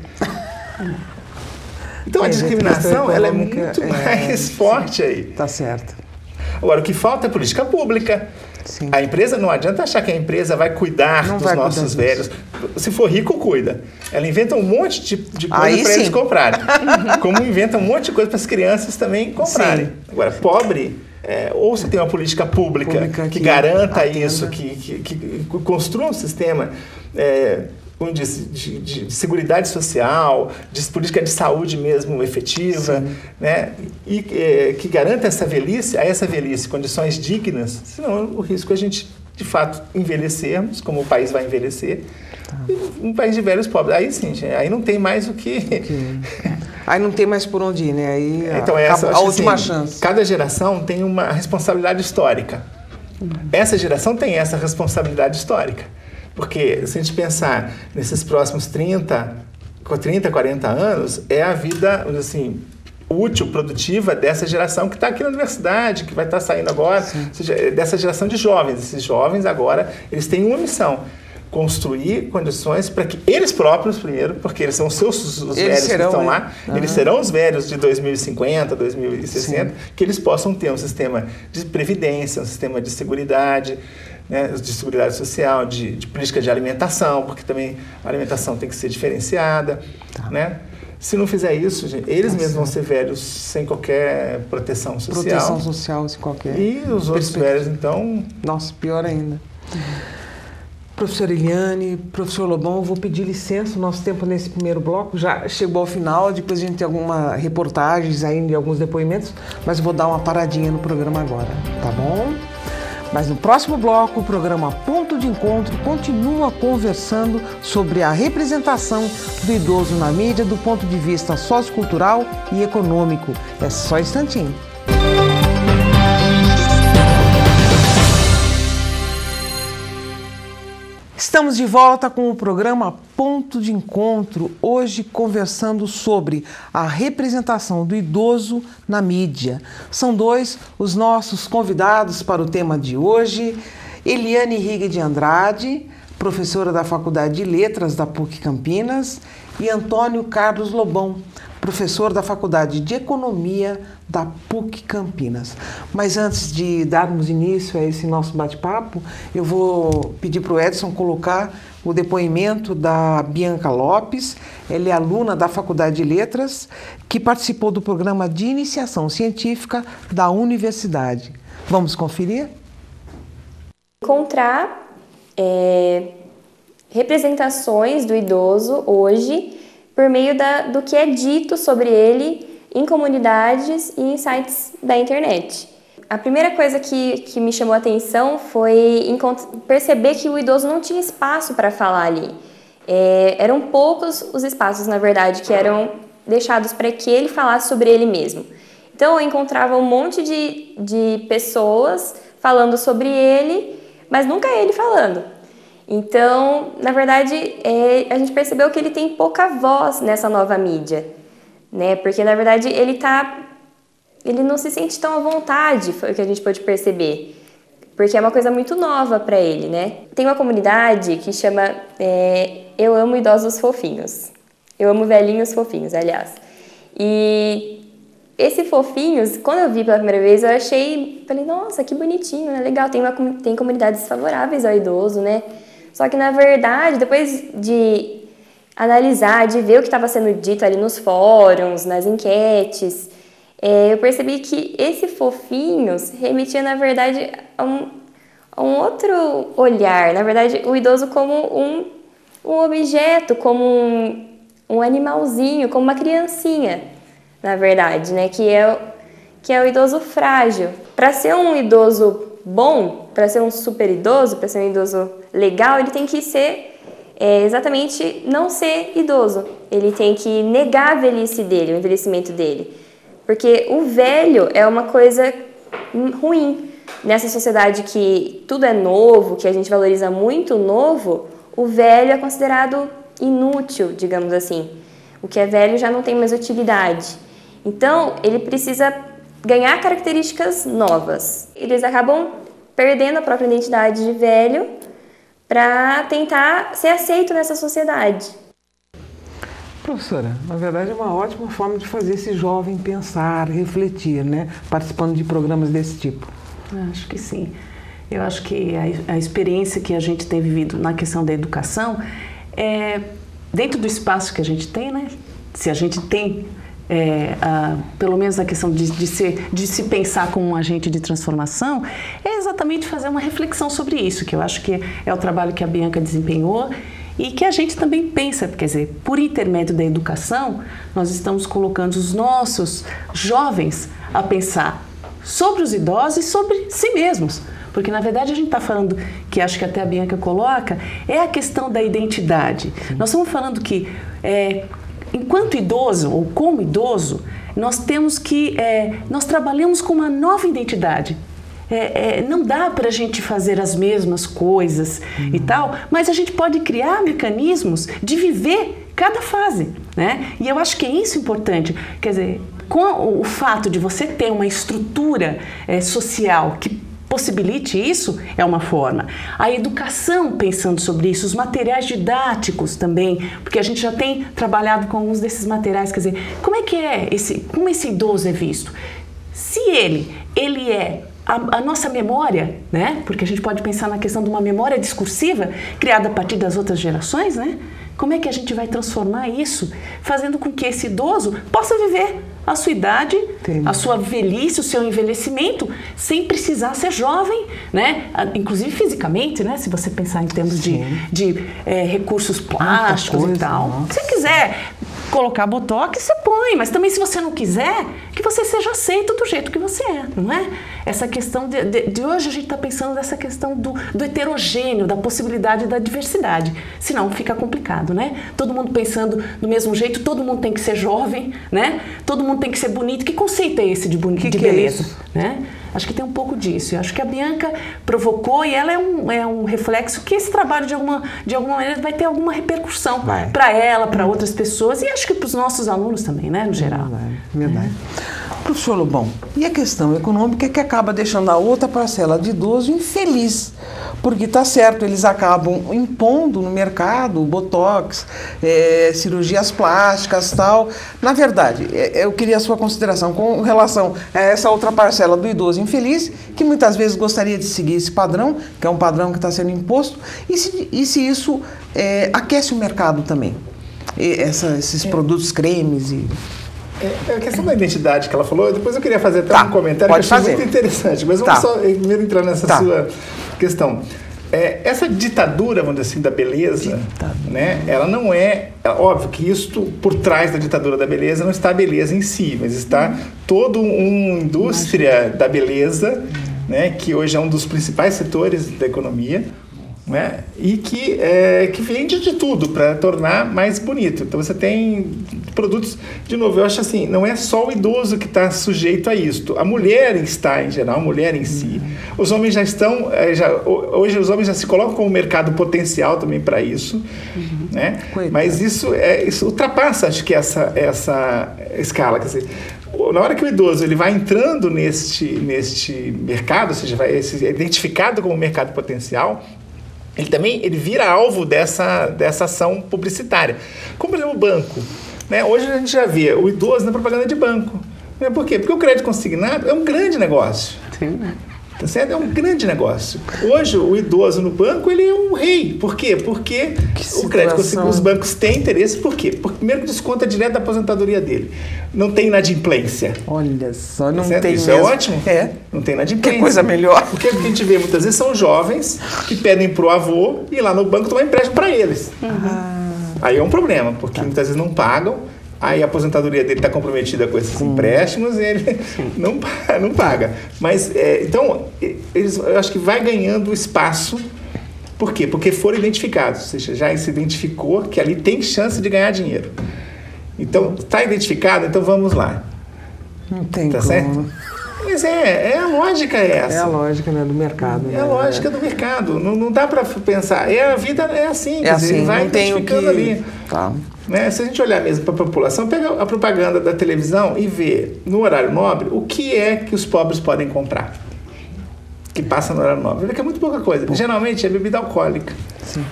Então a discriminação ela é muito mais forte aí. Tá certo. Agora, o que falta é política pública. A empresa, não adianta achar que a empresa vai cuidar dos nossos velhos. Se for rico, cuida. Ela inventa um monte de coisa para eles comprarem. Como inventa um monte de coisa para as crianças também comprarem. Agora, pobre... ou você tem uma política pública que garanta isso, que construa um sistema de seguridade social, de política de saúde mesmo efetiva, né? E que garanta essa velhice condições dignas, senão o risco é a gente, de fato, envelhecermos, como o país vai envelhecer, um país de velhos pobres. Aí sim, gente, aí não tem mais o que... Aí não tem mais por onde ir, né? Aí então, a última chance. Cada geração tem uma responsabilidade histórica. Essa geração tem essa responsabilidade histórica. Porque, se a gente pensar nesses próximos 30, 40 anos, é a vida, assim, útil, produtiva dessa geração que está aqui na universidade, que vai estar saindo agora, ou seja, dessa geração de jovens. Esses jovens agora, eles têm uma missão: construir condições para que eles próprios, primeiro, porque eles são os velhos que estão lá, eles serão os velhos de 2050, 2060, que eles possam ter um sistema de previdência, um sistema de seguridade, né, de seguridade social, de política de alimentação, porque também a alimentação tem que ser diferenciada, né? Se não fizer isso, gente, eles mesmos vão ser velhos sem qualquer proteção social. Proteção social, sem qualquer... E os outros velhos, então... Nossa, pior ainda. Professora Eliane, professor Lobão, eu vou pedir licença, o nosso tempo nesse primeiro bloco já chegou ao final, depois a gente tem algumas reportagens ainda e alguns depoimentos, mas eu vou dar uma paradinha no programa agora, tá bom? Mas no próximo bloco, o programa Ponto de Encontro continua conversando sobre a representação do idoso na mídia do ponto de vista sociocultural e econômico. É só um instantinho. Estamos de volta com o programa Ponto de Encontro, hoje conversando sobre a representação do idoso na mídia. São dois os nossos convidados para o tema de hoje: Eliane Rigg de Andrade, professora da Faculdade de Letras da PUC Campinas, e Antônio Carlos Lobão, professor da Faculdade de Economia da PUC Campinas. Mas antes de darmos início a esse nosso bate-papo, eu vou pedir para o Edson colocar o depoimento da Bianca Lopes. Ela é aluna da Faculdade de Letras, que participou do programa de iniciação científica da universidade. Vamos conferir? Encontrar representações do idoso hoje por meio do que é dito sobre ele em comunidades e em sites da internet. A primeira coisa que me chamou a atenção foi perceber que o idoso não tinha espaço para falar ali. Eram poucos os espaços, na verdade, que eram deixados para que ele falasse sobre ele mesmo. Então eu encontrava um monte de pessoas falando sobre ele, mas nunca ele falando. Então, na verdade, a gente percebeu que ele tem pouca voz nessa nova mídia, né? Porque, na verdade, ele não se sente tão à vontade, foi o que a gente pôde perceber, porque é uma coisa muito nova para ele, né? Tem uma comunidade que chama Eu Amo Idosos Fofinhos. Eu amo velhinhos fofinhos, aliás. E esse fofinhos, quando eu vi pela primeira vez, eu falei, nossa, que bonitinho, né? Legal, tem comunidades favoráveis ao idoso, né? Só que, na verdade, depois de analisar, de ver o que estava sendo dito ali nos fóruns, nas enquetes, eu percebi que esse fofinhos remetia, na verdade, a um outro olhar. Na verdade, o idoso como um objeto, como um animalzinho, como uma criancinha, na verdade, né? Que é o idoso frágil. Para ser um idoso bom, para ser um super idoso, para ser um idoso legal, ele tem que ser exatamente não ser idoso. Ele tem que negar a velhice dele, o envelhecimento dele. Porque o velho é uma coisa ruim. Nessa sociedade que tudo é novo, que a gente valoriza muito o novo, o velho é considerado inútil, digamos assim. O que é velho já não tem mais utilidade. Então, ele precisa ganhar características novas. Eles acabam perdendo a própria identidade de velho para tentar ser aceito nessa sociedade. Professora, na verdade é uma ótima forma de fazer esse jovem pensar, refletir, né? Participando de programas desse tipo. Acho que sim. Eu acho que a experiência que a gente tem vivido na questão da educação dentro do espaço que a gente tem, né? Se a gente tem pelo menos a questão de se pensar como um agente de transformação, é exatamente fazer uma reflexão sobre isso, que eu acho que é o trabalho que a Bianca desempenhou e que a gente também pensa, quer dizer, por intermédio da educação, nós estamos colocando os nossos jovens a pensar sobre os idosos e sobre si mesmos. Porque, na verdade, a gente está falando, que acho que até a Bianca coloca, é a questão da identidade. Sim. Nós estamos falando que enquanto idoso, ou como idoso, nós trabalhamos com uma nova identidade. Não dá para a gente fazer as mesmas coisas e tal, mas a gente pode criar mecanismos de viver cada fase, né? E eu acho que é isso importante. Quer dizer, com o fato de você ter uma estrutura social que possibilite isso, é uma forma. A educação pensando sobre isso, os materiais didáticos também, porque a gente já tem trabalhado com alguns desses materiais, quer dizer, como esse idoso é visto? Se ele é a nossa memória, né? Porque a gente pode pensar na questão de uma memória discursiva criada a partir das outras gerações, né? Como é que a gente vai transformar isso, fazendo com que esse idoso possa viver a sua idade, a sua velhice, o seu envelhecimento, sem precisar ser jovem, né? Inclusive fisicamente, né? Se você pensar em termos de recursos plásticos e tal. Nossa. Se você quiser colocar botox, você põe, mas também se você não quiser, que você seja aceito do jeito que você é, não é? Essa questão de hoje a gente está pensando nessa questão do heterogêneo, da possibilidade da diversidade, senão fica complicado, né? Todo mundo pensando do mesmo jeito, todo mundo tem que ser jovem, né? Todo mundo tem que ser bonito. Que conceito é esse de beleza? Né? Acho que tem um pouco disso. Eu acho que a Bianca provocou e ela é um reflexo que esse trabalho de alguma maneira vai ter alguma repercussão para ela, para outras pessoas e acho que para os nossos alunos também, né, no geral. Verdade. Professor Lobão, e a questão econômica que acaba deixando a outra parcela de idoso infeliz, porque está certo, eles acabam impondo no mercado botox, cirurgias plásticas, tal. Na verdade, eu queria a sua consideração com relação a essa outra parcela do idoso infeliz, que muitas vezes gostaria de seguir esse padrão, que é um padrão que está sendo imposto, e se isso aquece o mercado também, esses produtos cremes e... A questão da identidade que ela falou, depois eu queria fazer até um comentário que eu achei muito interessante, mas vamos só primeiro entrar nessa sua questão. Essa ditadura, vamos dizer assim, da beleza, né, ela não óbvio que isto, por trás da ditadura da beleza, não está a beleza em si, mas está toda uma indústria da beleza, né, que hoje é um dos principais setores da economia, né, e que vende de tudo para tornar mais bonito. Então você tem produtos, de novo, eu acho assim, não é só o idoso que está sujeito a isto, a mulher está em geral, a mulher em si. Os homens já estão, hoje os homens já se colocam como mercado potencial também para isso, né? Mas isso ultrapassa, acho que essa escala, quer dizer, na hora que o idoso ele vai entrando neste mercado, ou seja, vai ser identificado como mercado potencial, ele vira alvo dessa ação publicitária. Como, por exemplo, o banco. Né? Hoje a gente já vê o idoso na propaganda de banco. Né? Por quê? Porque o crédito consignado é um grande negócio. Sim. Tá certo? É um grande negócio. Hoje, o idoso no banco, ele é um rei. Por quê? Porque o crédito consignado, os bancos têm interesse. Por quê? Porque, primeiro, desconta direto da aposentadoria dele. Não tem inadimplência. Olha só, não tá tem isso mesmo. É ótimo. Não tem inadimplência. Que coisa melhor. Porque o que a gente vê muitas vezes são jovens que pedem pro avô ir lá no banco tomar empréstimo para eles. Aí é um problema, porque muitas vezes não pagam. Aí a aposentadoria dele está comprometida com esses empréstimos e ele não paga. Mas, então, eu acho que vai ganhando espaço. Por quê? Porque foram identificados. Ou seja, já se identificou que ali tem chance de ganhar dinheiro. Então, está identificado, então vamos lá. Não tem tá como. Certo? Mas a lógica essa. É a lógica, né, do mercado. É a lógica do mercado. Não dá para pensar. A vida é assim. É assim, vai não tem identificando ali. Tá. Né? Se a gente olhar mesmo para a população, pega a propaganda da televisão e vê no horário nobre o que é que os pobres podem comprar. Que passa no horário nobre. É muito pouca coisa. Geralmente é bebida alcoólica. Sim.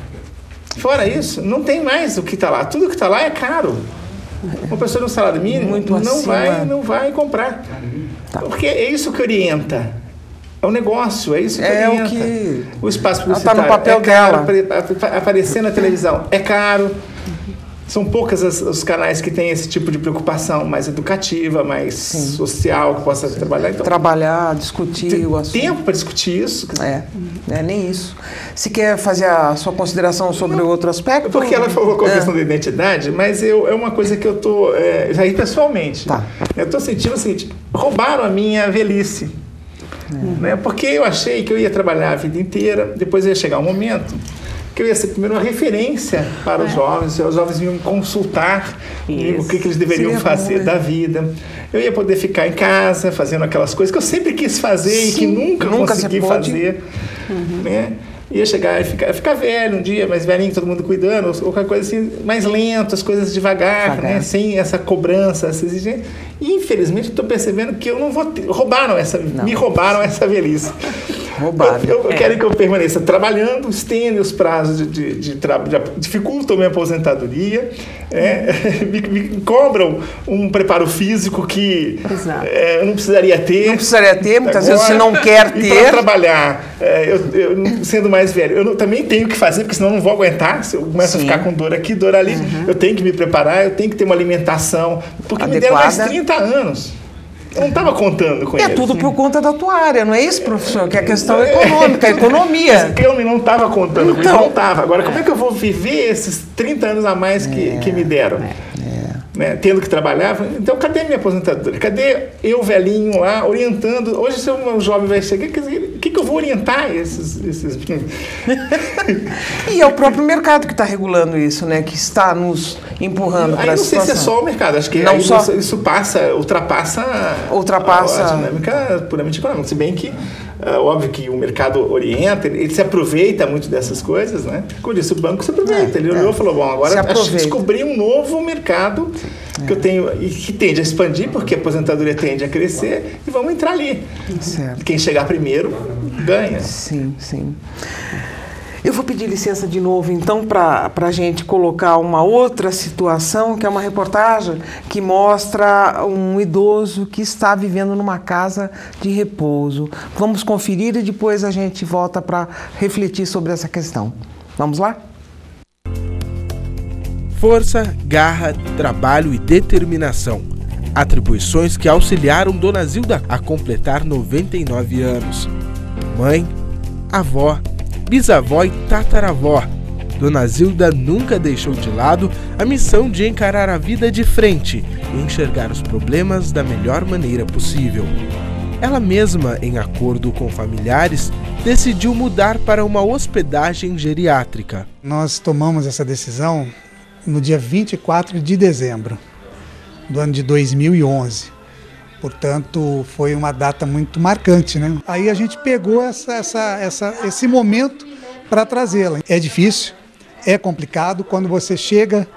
Fora isso, não tem mais o que está lá. Tudo que está lá é caro. Uma pessoa no salário mínimo não vai comprar. Tá. Porque é isso que orienta. É um negócio, é isso que orienta. O espaço publicitário tá no papel caro, aparecer na televisão é caro. São poucos os canais que têm esse tipo de preocupação mais educativa, mais social, que possa trabalhar. Então, trabalhar, discutir o assunto. Tempo para discutir isso. Nem isso. Se quer fazer a sua consideração sobre outro aspecto? Porque ela falou com a questão da identidade, mas é uma coisa que eu estou... já aí pessoalmente. Tá. Eu estou sentindo o seguinte, roubaram a minha velhice. Né? Porque eu achei que eu ia trabalhar a vida inteira, depois ia chegar um momento que eu ia ser primeiro uma referência para os jovens, os jovens iam consultar comigo o que eles deveriam fazer da vida. Eu ia poder ficar em casa fazendo aquelas coisas que eu sempre quis fazer e que nunca consegui fazer. Né? Ia chegar e ficar velho um dia, mais velhinho, todo mundo cuidando, ou qualquer coisa assim, mais lento, as coisas devagar. Né? Sem essa cobrança, essa exigência. E infelizmente estou percebendo que eu não vou ter, me roubaram essa velhice. Eu quero que eu permaneça trabalhando, estendo os prazos de trabalho, dificultam minha aposentadoria, me cobram um preparo físico que eu não precisaria ter. Não precisaria ter, muitas vezes você não quer ter. E para trabalhar, eu sendo mais velho, eu também tenho que fazer, porque senão eu não vou aguentar. Se eu começo a ficar com dor aqui, dor ali, eu tenho que me preparar, eu tenho que ter uma alimentação, porque me deram mais 30 anos. Eu não estava contando com isso. É tudo por conta da tua área, não é isso, professor? Que é a questão econômica, a economia. Eu não estava contando com isso, não estava. Agora, como é que eu vou viver esses 30 anos a mais que me deram? Né? Tendo que trabalhar. Então, cadê minha aposentadoria? Cadê eu, velhinho, lá, orientando? Hoje, se um jovem vai chegar, o que eu vou orientar esses... E é o próprio mercado que está regulando isso, né? Que está nos empurrando para essa situação. Não sei se é só o mercado. Acho que isso ultrapassa a dinâmica puramente econômica. Se bem que óbvio que o mercado orienta, ele se aproveita muito dessas coisas, né? Como disse, o banco se aproveita. Ele olhou e falou, bom, agora acho que descobri um novo mercado que eu tenho e que tende a expandir, porque a aposentadoria tende a crescer, e vamos entrar ali. Certo. Quem chegar primeiro ganha. Sim, sim. Eu vou pedir licença de novo, então, para a gente colocar uma outra situação, que é uma reportagem que mostra um idoso que está vivendo numa casa de repouso. Vamos conferir e depois a gente volta para refletir sobre essa questão. Vamos lá? Força, garra, trabalho e determinação. Atribuições que auxiliaram Dona Zilda a completar 99 anos. Mãe, avó, bisavó e tataravó, Dona Zilda nunca deixou de lado a missão de encarar a vida de frente e enxergar os problemas da melhor maneira possível. Ela mesma, em acordo com familiares, decidiu mudar para uma hospedagem geriátrica. Nós tomamos essa decisão no dia 24 de dezembro do ano de 2011. Portanto, foi uma data muito marcante, né? Aí a gente pegou esse momento para trazê-la. É difícil, é complicado. Quando você chega,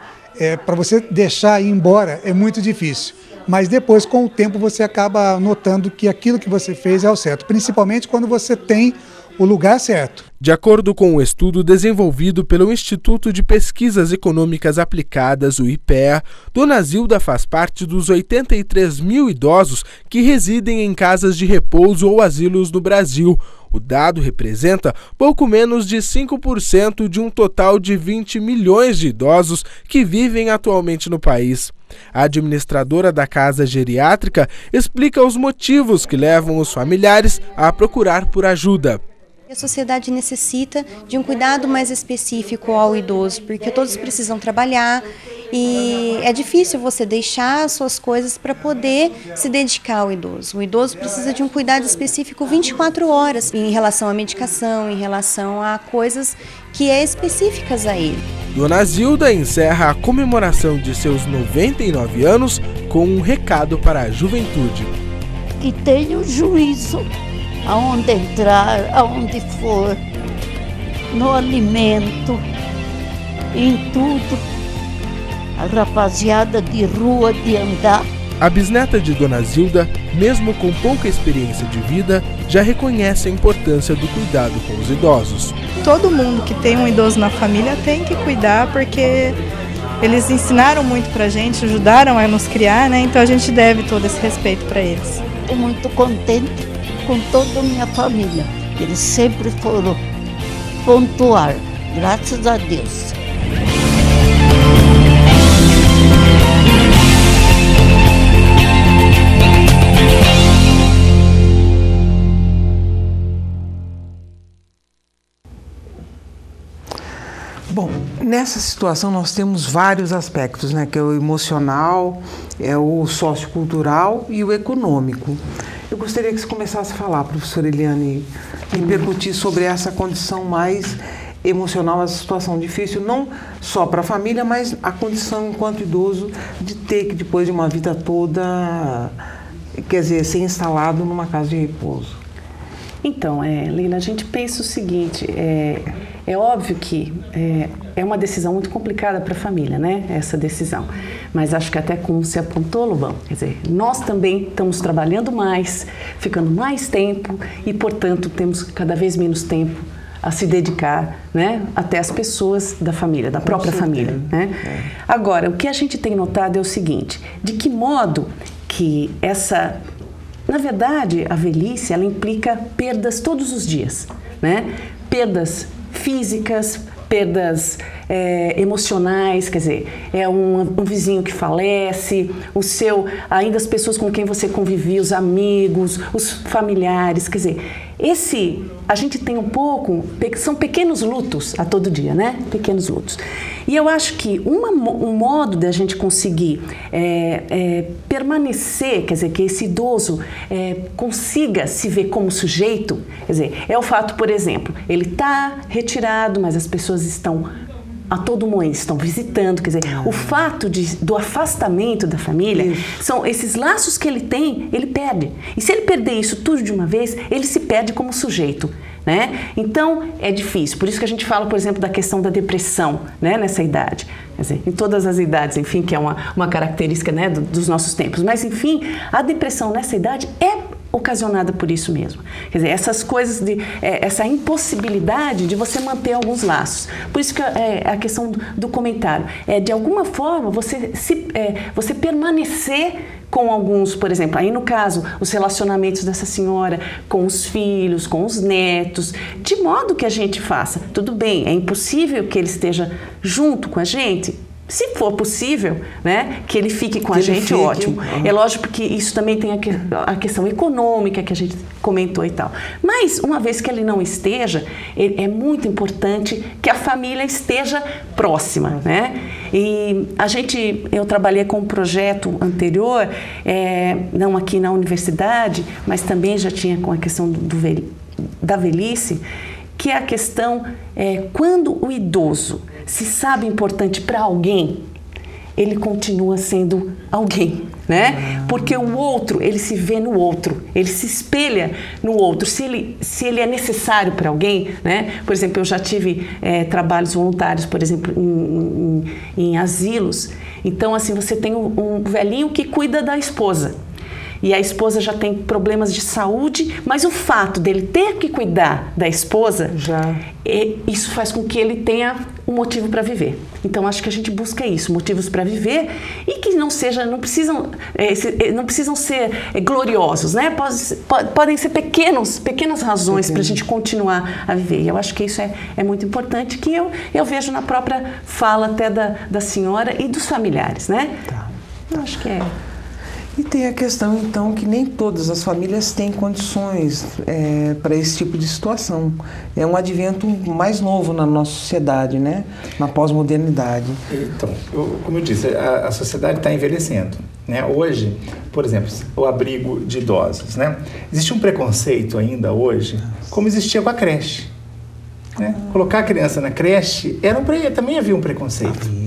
para você deixar ir embora, é muito difícil. Mas depois, com o tempo, você acaba notando que aquilo que você fez é o certo. Principalmente quando você tem o lugar certo. De acordo com o estudo desenvolvido pelo Instituto de Pesquisas Econômicas Aplicadas, o IPEA, Dona Zilda faz parte dos 83 mil idosos que residem em casas de repouso ou asilos no Brasil. O dado representa pouco menos de 5% de um total de 20 milhões de idosos que vivem atualmente no país. A administradora da casa geriátrica explica os motivos que levam os familiares a procurar por ajuda. A sociedade necessita de um cuidado mais específico ao idoso, porque todos precisam trabalhar e é difícil você deixar as suas coisas para poder se dedicar ao idoso. O idoso precisa de um cuidado específico 24 horas em relação à medicação, em relação a coisas que é específicas a ele. Dona Zilda encerra a comemoração de seus 99 anos com um recado para a juventude. Que tenham juízo aonde entrar, aonde for, no alimento, em tudo. A rapaziada de rua, de andar. A bisneta de Dona Zilda, mesmo com pouca experiência de vida, já reconhece a importância do cuidado com os idosos. Todo mundo que tem um idoso na família tem que cuidar, porque eles ensinaram muito pra gente, ajudaram a nos criar, né? Então a gente deve todo esse respeito para eles. Estou muito contente com toda a minha família. Eles sempre foram pontuar, graças a Deus. Bom, nessa situação nós temos vários aspectos, né? Que é o emocional, é o sociocultural e o econômico. Eu gostaria que você começasse a falar, professora Eliane, e percutir sobre essa condição mais emocional, essa situação difícil, não só para a família, mas a condição enquanto idoso de ter que, depois de uma vida toda, quer dizer, ser instalado numa casa de repouso. Então, Leila, a gente pensa o seguinte, é óbvio que é uma decisão muito complicada para a família, né, essa decisão. Mas acho que até como se apontou, Lobão, quer dizer, nós também estamos trabalhando mais, ficando mais tempo e, portanto, temos cada vez menos tempo a se dedicar, né, até as pessoas da família, da própria família, né? Agora, o que a gente tem notado é o seguinte, de que modo que essa... Na verdade, a velhice, ela implica perdas todos os dias, né? Perdas físicas, perdas emocionais, quer dizer, é um vizinho que falece, ainda as pessoas com quem você convivia, os amigos, os familiares, quer dizer, a gente tem são pequenos lutos a todo dia, né? Pequenos lutos. E eu acho que um modo da gente conseguir permanecer, quer dizer, que esse idoso consiga se ver como sujeito, quer dizer, é o fato, por exemplo, ele está retirado, mas as pessoas estão a todo momento estão visitando, quer dizer, o fato do afastamento da família, são esses laços que ele tem, ele perde. E se ele perder isso tudo de uma vez, ele se perde como sujeito, né? Então, é difícil. Por isso que a gente fala, por exemplo, da questão da depressão, né, nessa idade. Quer dizer, em todas as idades, enfim, que é uma característica, né, dos nossos tempos. Mas, enfim, a depressão nessa idade é ocasionada por isso mesmo. Quer dizer, essas coisas essa impossibilidade de você manter alguns laços. Por isso que a questão do comentário é, de alguma forma, você permanecer com alguns, por exemplo, aí no caso, os relacionamentos dessa senhora com os filhos, com os netos, de modo que a gente faça. Tudo bem, é impossível que ele esteja junto com a gente. Se for possível, né, que ele fique com a gente, ótimo. É lógico que isso também tem a questão econômica que a gente comentou e tal. Mas, uma vez que ele não esteja, é muito importante que a família esteja próxima, né? E eu trabalhei com um projeto anterior, não aqui na universidade, mas também já tinha com a questão da velhice, que é a questão, quando o idoso se sabe importante para alguém, ele continua sendo alguém, né? Porque o outro, ele se vê no outro, ele se espelha no outro. Se ele é necessário para alguém, né? Por exemplo, eu já tive trabalhos voluntários, por exemplo, em asilos. Então, assim, você tem um velhinho que cuida da esposa. E a esposa já tem problemas de saúde, mas o fato dele ter que cuidar da esposa, isso faz com que ele tenha um motivo para viver. Então, acho que a gente busca isso, motivos para viver, e que não precisam ser gloriosos, né? Podem ser pequenas razões para a gente continuar a viver. E eu acho que isso é muito importante, que eu vejo na própria fala até da senhora e dos familiares, né? Tá. Eu acho que E tem a questão, então, que nem todas as famílias têm condições para esse tipo de situação. É um advento mais novo na nossa sociedade, né? Na pós-modernidade. Então, como eu disse, a sociedade está envelhecendo, né? Hoje, por exemplo, o abrigo de idosos, né? Existe um preconceito ainda hoje, como existia com a creche, né? Colocar a criança na creche também havia um preconceito.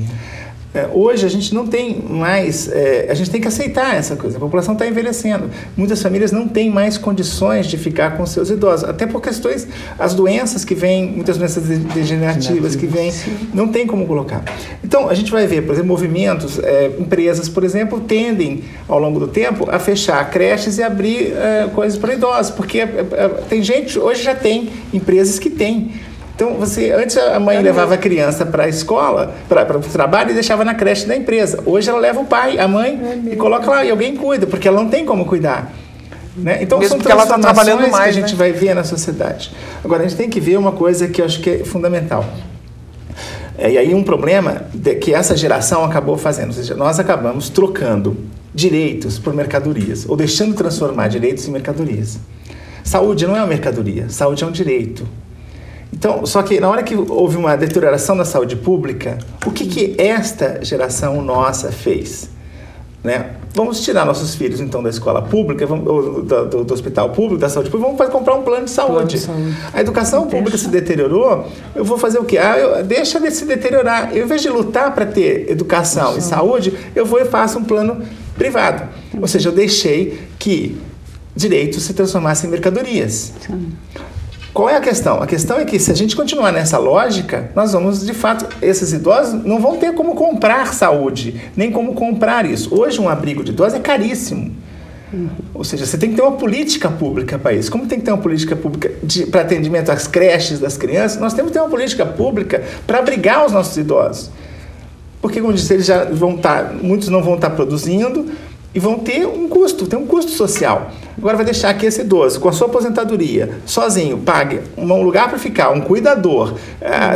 Hoje a gente não tem mais, a gente tem que aceitar essa coisa, a população está envelhecendo, muitas famílias não têm mais condições de ficar com seus idosos, até por questões, as doenças que vêm, muitas doenças degenerativas que vêm, não tem como colocar. Então a gente vai ver, por exemplo, movimentos, empresas, por exemplo, tendem ao longo do tempo a fechar creches e abrir coisas para idosos, porque tem gente, hoje já tem empresas que têm. Então, antes a mãe levava a criança para a escola, para o trabalho, e deixava na creche da empresa. Hoje ela leva o pai, a mãe, e coloca lá, e alguém cuida, porque ela não tem como cuidar. Né? Então, mesmo são transformações trabalhando mais, que a gente vai ver na sociedade. Agora, a gente tem que ver uma coisa que eu acho que é fundamental. E aí um problema que essa geração acabou fazendo, ou seja, nós acabamos trocando direitos por mercadorias, ou deixando de transformar direitos em mercadorias. Saúde não é uma mercadoria, saúde é um direito. Então, só que na hora que houve uma deterioração da saúde pública, o que esta geração nossa fez? Né? Vamos tirar nossos filhos, então, da escola pública, do hospital público, da saúde pública, vamos comprar um plano de saúde. A educação pública se deteriorou, eu vou fazer o quê? Deixa de se deteriorar. Eu, ao invés de lutar para ter educação e saúde, eu vou e faço um plano privado. Ou seja, eu deixei que direitos se transformassem em mercadorias. Qual é a questão? A questão é que, se a gente continuar nessa lógica, nós vamos, de fato, esses idosos não vão ter como comprar saúde, nem como comprar isso. Hoje, um abrigo de idosos é caríssimo. Ou seja, você tem que ter uma política pública para isso. Como tem que ter uma política pública para atendimento às creches das crianças, nós temos que ter uma política pública para abrigar os nossos idosos. Porque, como eu disse, eles já vão muitos não vão estar produzindo, e vão ter um custo social. Agora vai deixar que esse idoso, com a sua aposentadoria, sozinho, pague um lugar para ficar, um cuidador,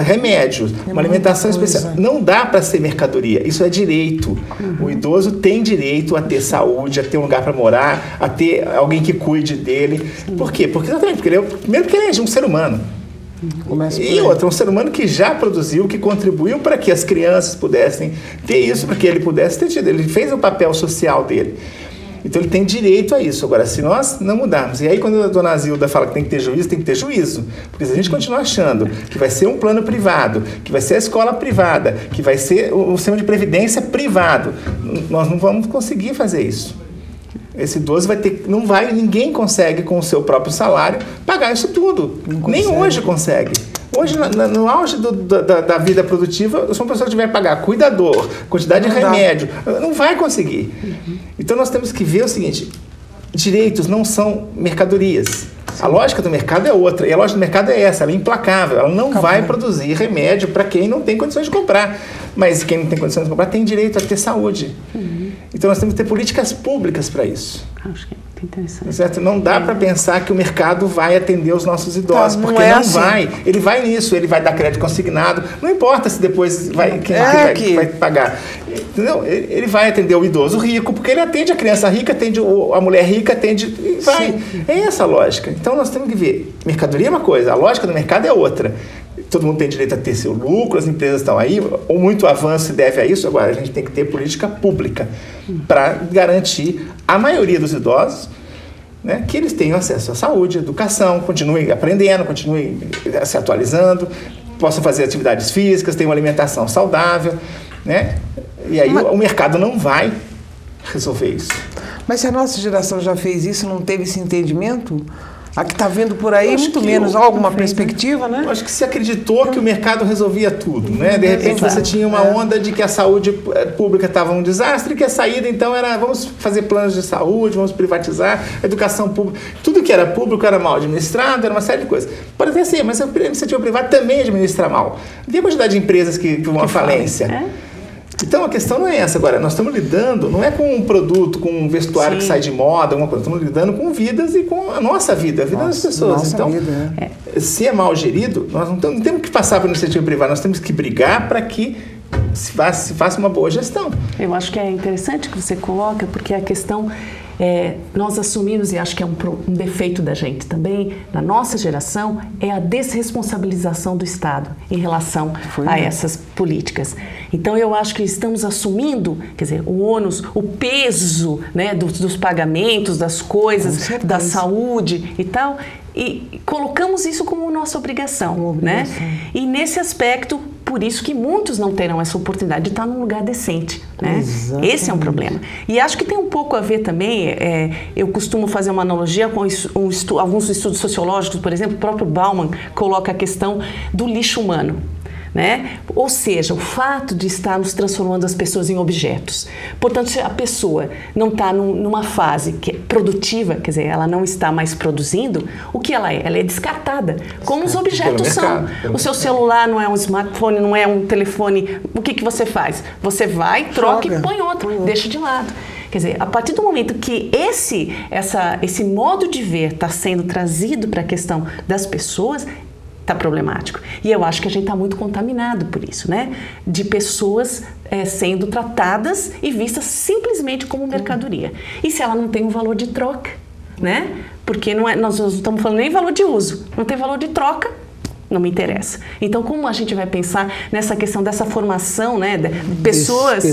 remédios, uma alimentação especial. Não dá para ser mercadoria, isso é direito. O idoso tem direito a ter saúde, a ter um lugar para morar, a ter alguém que cuide dele. Por quê? Primeiro porque ele é um ser humano. E outro, um ser humano que já produziu, que contribuiu para que as crianças pudessem ter isso, para que ele pudesse ter tido. Ele fez o papel social dele. Então ele tem direito a isso. Agora, se nós não mudarmos, e aí quando a dona Zilda fala que tem que ter juízo, porque se a gente continuar achando que vai ser um plano privado, que vai ser a escola privada, que vai ser o sistema de previdência privado, nós não vamos conseguir fazer isso. Esse idoso ninguém consegue com o seu próprio salário pagar isso tudo. Nem hoje consegue. Hoje, no auge da vida produtiva, se uma pessoa tiver que pagar cuidador, quantidade de remédio, não vai conseguir. Então nós temos que ver o seguinte, direitos não são mercadorias. A lógica do mercado é outra, e a lógica do mercado é essa, ela é implacável, ela não vai produzir remédio para quem não tem condições de comprar, mas quem não tem condições de comprar tem direito a ter saúde. Então nós temos que ter políticas públicas para isso. Acho que é muito interessante. Certo? Não dá para pensar que o mercado vai atender os nossos idosos, porque não vai. Ele vai nisso, ele vai dar crédito consignado, não importa se depois vai pagar. Entendeu? Ele vai atender o idoso rico, porque ele atende a criança rica, atende a mulher rica, atende... E vai. É essa a lógica. Então nós temos que ver. Mercadoria é uma coisa, a lógica do mercado é outra. Todo mundo tem direito a ter seu lucro, as empresas estão aí, ou muito avanço se deve a isso. Agora, a gente tem que ter política pública para garantir a maioria dos idosos, né, que eles tenham acesso à saúde, à educação, continuem aprendendo, continuem se atualizando, possam fazer atividades físicas, tenham uma alimentação saudável, né? E aí o mercado não vai resolver isso. Mas se a nossa geração já fez isso, não teve esse entendimento... A que está vendo por aí, muito menos alguma perspectiva, né? Eu acho que se acreditou que o mercado resolvia tudo, né? De repente você tinha uma onda de que a saúde pública estava um desastre, que a saída então era vamos fazer planos de saúde, vamos privatizar, a educação pública. Tudo que era público era mal administrado, era uma série de coisas. Pode até ser, mas a iniciativa privada também administra mal. Vê a quantidade de empresas que vão à falência. Então a questão não é essa. Agora, nós estamos lidando, não é com um produto, com um vestuário que sai de moda, alguma coisa. Estamos lidando com vidas e com a nossa vida, a vida das pessoas. Então, se é mal gerido, nós não temos que passar para a iniciativa privada, nós temos que brigar para que se faça uma boa gestão. Eu acho que é interessante que você coloca, porque a questão... nós assumimos, e acho que é um defeito da gente também, da nossa geração, é a desresponsabilização do Estado em relação a essas políticas. Então, eu acho que estamos assumindo, quer dizer, o ônus, o peso, né, dos pagamentos, das coisas, da saúde e tal, e colocamos isso como nossa obrigação, né? E nesse aspecto, por isso que muitos não terão essa oportunidade de estar num lugar decente, né? Exatamente. Esse é um problema. E acho que tem um pouco a ver também, eu costumo fazer uma analogia com alguns estudos sociológicos, por exemplo, o próprio Bauman coloca a questão do lixo humano. Né? Ou seja, o fato de estarmos transformando as pessoas em objetos. Portanto, se a pessoa não está numa fase que é produtiva, quer dizer, ela não está mais produzindo, o que ela é? Ela é descartada, como os objetos são. O seu celular não é um smartphone, não é um telefone. O que você faz? Você vai, troca e põe outro, deixa de lado. Quer dizer, a partir do momento que esse modo de ver está sendo trazido para a questão das pessoas, está problemático. E eu acho que a gente está muito contaminado por isso, né? De pessoas sendo tratadas e vistas simplesmente como mercadoria. E se ela não tem um valor de troca, né? Porque nós não estamos falando nem valor de uso, não tem valor de troca, não me interessa. Então, como a gente vai pensar nessa questão dessa formação, né? De pessoas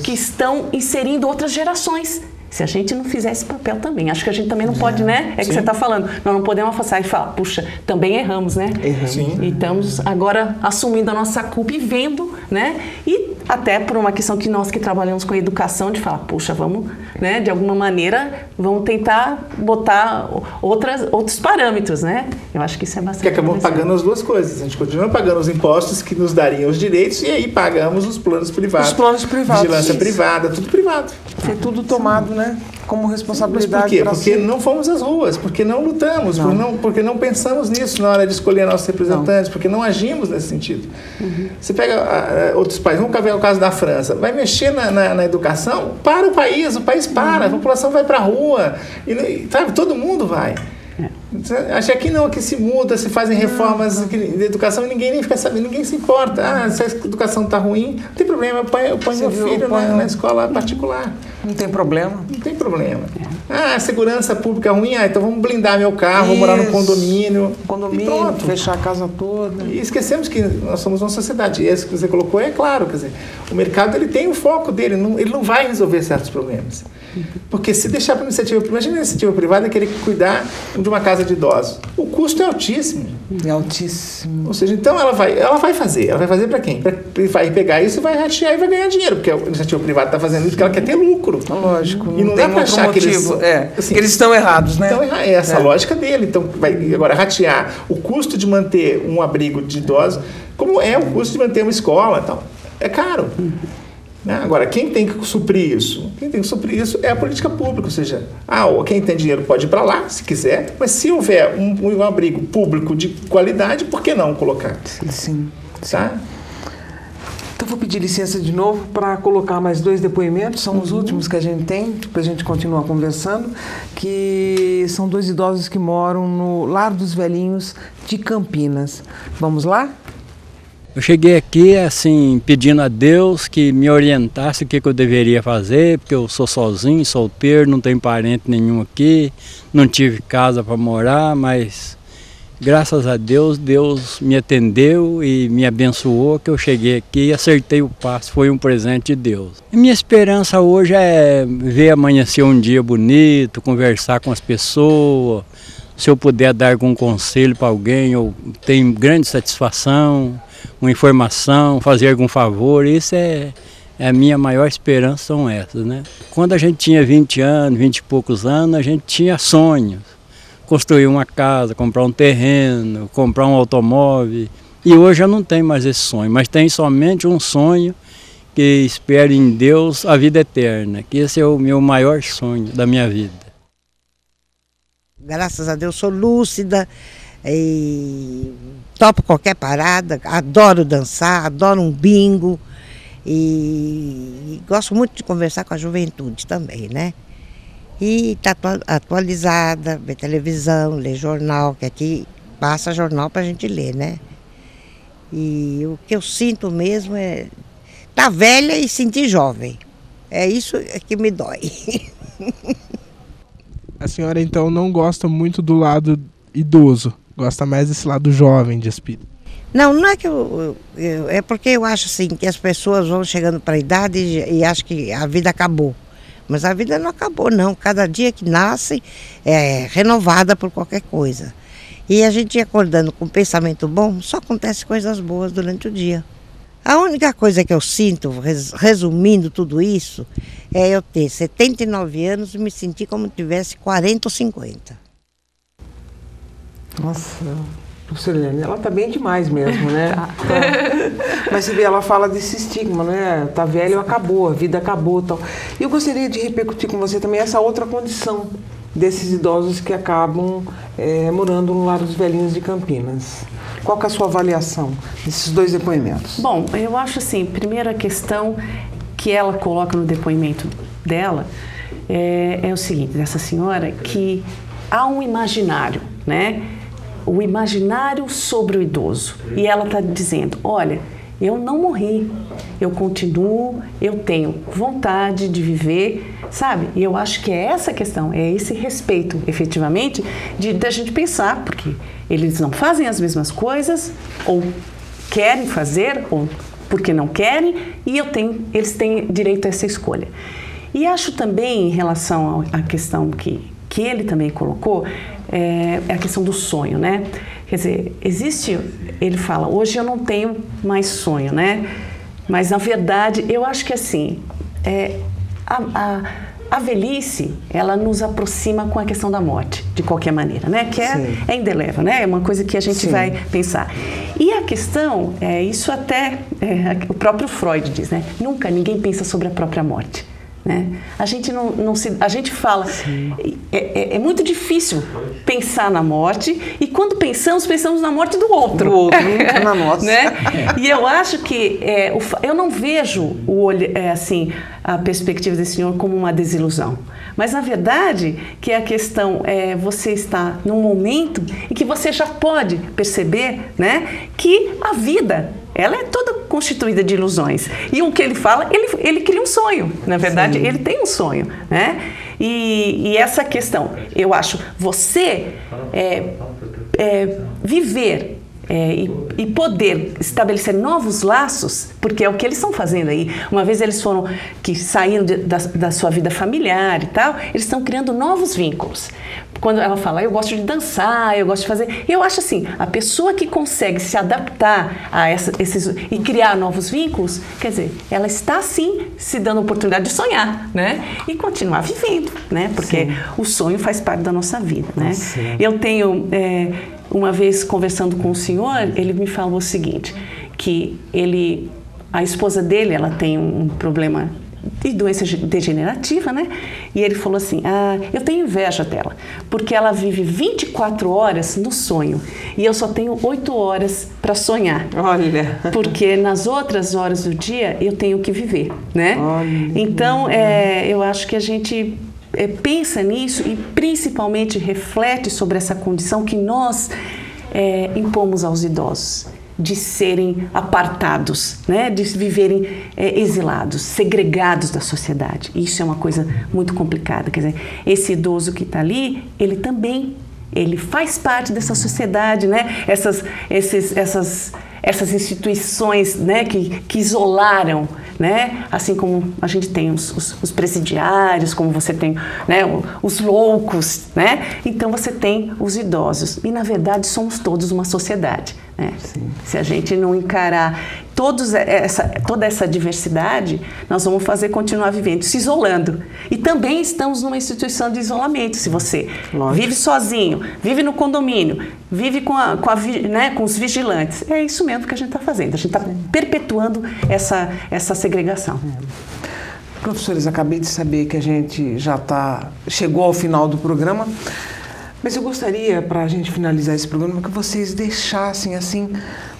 que estão inserindo outras gerações? Se a gente não fizer esse papel também, acho que a gente também não pode, né? É que você está falando, nós não podemos afastar e falar, puxa, também erramos, né? Sim. E estamos agora assumindo a nossa culpa e vendo, né? E até por uma questão que nós que trabalhamos com educação, de falar, puxa, vamos, né? De alguma maneira, vamos tentar botar outros parâmetros, né? Eu acho que isso é bastante que acabamos pagando as duas coisas. A gente continua pagando os impostos que nos dariam os direitos e aí pagamos os planos privados. Os planos privados. Vigilância privada, tudo privado. É tudo tomado, né? Como responsabilidade. Mas por quê? Porque não fomos às ruas, porque não lutamos, porque não pensamos nisso na hora de escolher nossos representantes, porque não agimos nesse sentido. Você pega outros países, vamos ver o caso da França, vai mexer na educação, para o país para, a população vai para a rua, e, sabe, todo mundo vai. Acho que aqui não, aqui se muda, se fazem reformas de educação e ninguém nem fica sabendo, ninguém se importa. Se a educação está ruim, não tem problema, eu ponho meu filho na escola particular. Não tem problema. Não tem problema. Ah, segurança pública ruim, então vamos blindar meu carro, vou morar no condomínio. Condomínio, fechar a casa toda. E esquecemos que nós somos uma sociedade. E esse que você colocou é claro, quer dizer, o mercado ele tem o foco dele, ele não vai resolver certos problemas. Porque se deixar para a iniciativa privada, imagina a iniciativa privada querer cuidar de uma casa de idosos. O custo é altíssimo. É altíssimo. Ou seja, então ela vai fazer para quem? Vai pegar isso e vai ratear e vai ganhar dinheiro, porque a iniciativa privada está fazendo isso porque ela quer ter lucro. Lógico. E não dá para achar que eles, que eles estão errados, né? Então é essa a lógica dele. Então vai agora ratear o custo de manter um abrigo de idosos, como é o custo de manter uma escola, então é caro. Agora, quem tem que suprir isso? Quem tem que suprir isso é a política pública, ou seja, quem tem dinheiro pode ir para lá, se quiser, mas se houver um abrigo público de qualidade, por que não colocar? Sim. Tá? Então, vou pedir licença de novo para colocar mais 2 depoimentos, são os últimos que a gente tem, depois a gente continua conversando, que são 2 idosos que moram no Lar dos Velhinhos de Campinas. Vamos lá? Eu cheguei aqui, assim, pedindo a Deus que me orientasse o que eu deveria fazer, porque eu sou sozinho, solteiro, não tenho parente nenhum aqui, não tive casa para morar, mas graças a Deus, Deus me atendeu e me abençoou, que eu cheguei aqui e acertei o passo, foi um presente de Deus. E minha esperança hoje é ver amanhecer um dia bonito, conversar com as pessoas, se eu puder dar algum conselho para alguém, eu tenho grande satisfação, uma informação, fazer algum favor, isso é a minha maior esperança, são essas, né? Quando a gente tinha 20 anos, 20 e poucos anos, a gente tinha sonhos, construir uma casa, comprar um terreno, comprar um automóvel, e hoje eu não tenho mais esse sonho, mas tenho somente um sonho, que espero em Deus a vida eterna, que esse é o meu maior sonho da minha vida. Graças a Deus sou lúcida e topo qualquer parada, adoro dançar, adoro um bingo e gosto muito de conversar com a juventude também, né? E tá atualizada, ver televisão, ler jornal, que aqui passa jornal pra gente ler, né? E o que eu sinto mesmo é tá velha e sentir jovem. É isso que me dói. A senhora então não gosta muito do lado idoso, gosta mais desse lado jovem de espírito? Não é que é porque eu acho assim que as pessoas vão chegando para a idade e acham que a vida acabou. Mas a vida não acabou não, cada dia que nasce é renovada por qualquer coisa. E a gente acordando com um pensamento bom, só acontece coisas boas durante o dia. A única coisa que eu sinto, resumindo tudo isso, é eu ter 79 anos e me sentir como se tivesse 40 ou 50. Nossa, professora Eliane, ela tá bem demais mesmo, né? Tá. Mas você vê, ela fala desse estigma, né? Tá velho, acabou, a vida acabou e tal. E eu gostaria de repercutir com você também essa outra condição desses idosos que acabam morando no Lar dos Velhinhos de Campinas. Qual que é a sua avaliação desses 2 depoimentos? Bom, eu acho assim, primeira questão que ela coloca no depoimento dela é o seguinte, dessa senhora, que há um imaginário, né? O imaginário sobre o idoso. E ela está dizendo, olha, eu não morri, eu continuo, eu tenho vontade de viver, sabe? E eu acho que é essa questão, é esse respeito, efetivamente, da gente pensar, porque eles não fazem as mesmas coisas, ou querem fazer, ou porque não querem, e eles têm direito a essa escolha. E acho também, em relação à questão que ele também colocou, é a questão do sonho, né? Quer dizer, ele fala, hoje eu não tenho mais sonho, né? Mas, na verdade, eu acho que assim, a velhice, ela nos aproxima com a questão da morte, de qualquer maneira, né? Que é indelével, né? É uma coisa que a gente vai pensar. E a questão, isso até o próprio Freud diz, né? Nunca ninguém pensa sobre a própria morte. Né? A gente fala, é muito difícil pensar na morte e quando pensamos na morte do outro. Nunca na nossa. Né? E eu acho que eu não vejo a perspectiva desse senhor como uma desilusão. Mas, na verdade, que a questão é você está num momento em que você já pode perceber, né, que a vida, ela é toda constituída de ilusões. E o que ele fala, ele cria um sonho. Na verdade, ele tem um sonho, né? E essa questão, eu acho, você viver e poder estabelecer novos laços, porque é o que eles estão fazendo aí. Uma vez eles saíram da sua vida familiar e tal, eles estão criando novos vínculos. Quando ela fala, eu gosto de dançar, eu gosto de fazer... Eu acho assim, a pessoa que consegue se adaptar a esses e criar novos vínculos, quer dizer, ela está sim se dando a oportunidade de sonhar, né? E continuar vivendo, né? Porque o sonho faz parte da nossa vida, né? Eu tenho... uma vez conversando com o senhor, ele me falou o seguinte, que a esposa dele, ela tem um problema de doença degenerativa, né? E ele falou assim, eu tenho inveja dela, porque ela vive 24 horas no sonho e eu só tenho 8 horas para sonhar. Olha! Porque nas outras horas do dia eu tenho que viver, né? Olha. Então, eu acho que a gente... pensa nisso e principalmente reflete sobre essa condição que nós impomos aos idosos, de serem apartados, né? De viverem exilados, segregados da sociedade. Isso é uma coisa muito complicada. Quer dizer, esse idoso que está ali, ele faz parte dessa sociedade, né? Essas instituições, né, que isolaram, né, assim como a gente tem os presidiários, como você tem, né, os loucos, né, então você tem os idosos e na verdade somos todos uma sociedade, né? Se a gente não encarar toda essa diversidade, nós vamos continuar vivendo, se isolando. E também estamos numa instituição de isolamento. Se você vive sozinho, vive no condomínio, vive com os vigilantes, é isso mesmo que a gente está fazendo. A gente está perpetuando essa segregação. Professores, acabei de saber que a gente já chegou ao final do programa, mas eu gostaria, para a gente finalizar esse programa, que vocês deixassem assim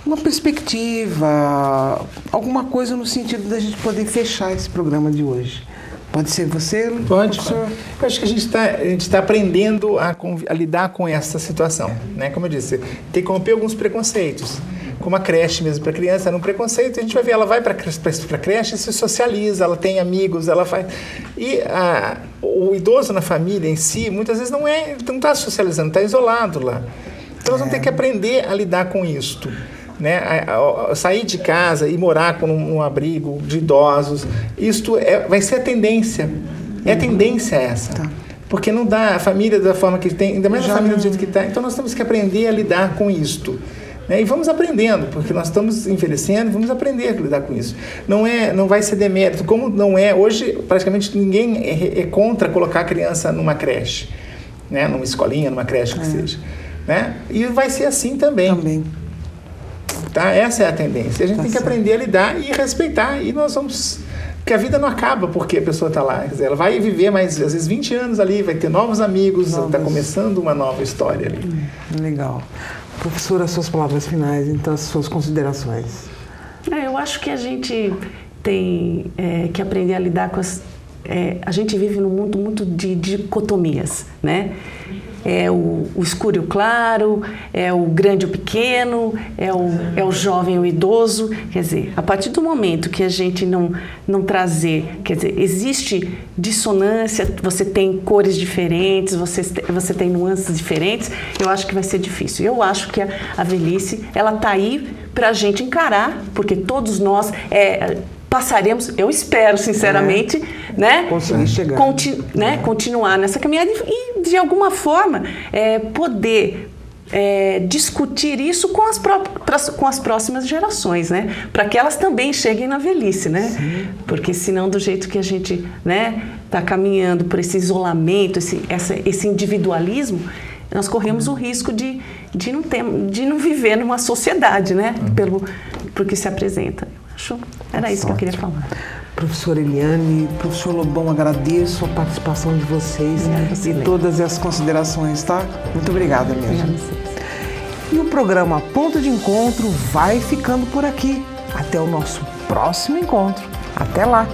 uma perspectiva, alguma coisa no sentido da gente poder fechar esse programa de hoje. Pode ser você? Pode. Professor? Eu acho que a gente está aprendendo a lidar com essa situação, né? Como eu disse, tem que romper alguns preconceitos. Como a creche mesmo, para criança era um preconceito, a gente vai ver, ela vai para a creche e se socializa, ela tem amigos, ela faz... E o idoso na família em si, muitas vezes não está socializando, está isolado lá. Então nós vamos ter que aprender a lidar com isto, né? Sair de casa e morar num abrigo de idosos, isto vai ser a tendência. É a tendência essa. Tá. Porque não dá a família da forma que tem, ainda mais a família do jeito que está. Então nós temos que aprender a lidar com isto. E vamos aprendendo, porque nós estamos envelhecendo, vamos aprender a lidar com isso. Não vai ser demérito, como não é, hoje praticamente ninguém é contra colocar a criança numa creche, né? Numa escolinha, numa creche que seja. Né? E vai ser assim também. Tá? Essa é a tendência. A gente tem que aprender a lidar e respeitar, e nós vamos... Porque a vida não acaba porque a pessoa está lá. Quer dizer, ela vai viver mais, às vezes, 20 anos ali, vai ter novos amigos, está começando uma nova história ali. Legal. Professora, suas palavras finais, então, as suas considerações. Eu acho que a gente tem que aprender a lidar com a gente vive num mundo muito de dicotomias, né? É o escuro e o claro, é o grande e o pequeno, é o jovem e o idoso. Quer dizer, a partir do momento que a gente não trazer... Quer dizer, existe dissonância, você tem cores diferentes, você tem nuances diferentes, eu acho que vai ser difícil. Eu acho que a velhice, ela está aí para a gente encarar, porque todos nós... passaremos, eu espero sinceramente, né, conseguir chegar, continuar nessa caminhada e de alguma forma poder discutir isso com as próximas gerações, né, para que elas também cheguem na velhice, né? Sim. Porque senão do jeito que a gente, né, está caminhando por esse isolamento, esse individualismo, nós corremos o risco de não viver numa sociedade, né, pelo que se apresenta. Era isso que eu queria falar. Professora Eliane, professor Lobão, agradeço a participação de vocês e todas as considerações, tá? Muito obrigada mesmo. E o programa Ponto de Encontro vai ficando por aqui. Até o nosso próximo encontro. Até lá!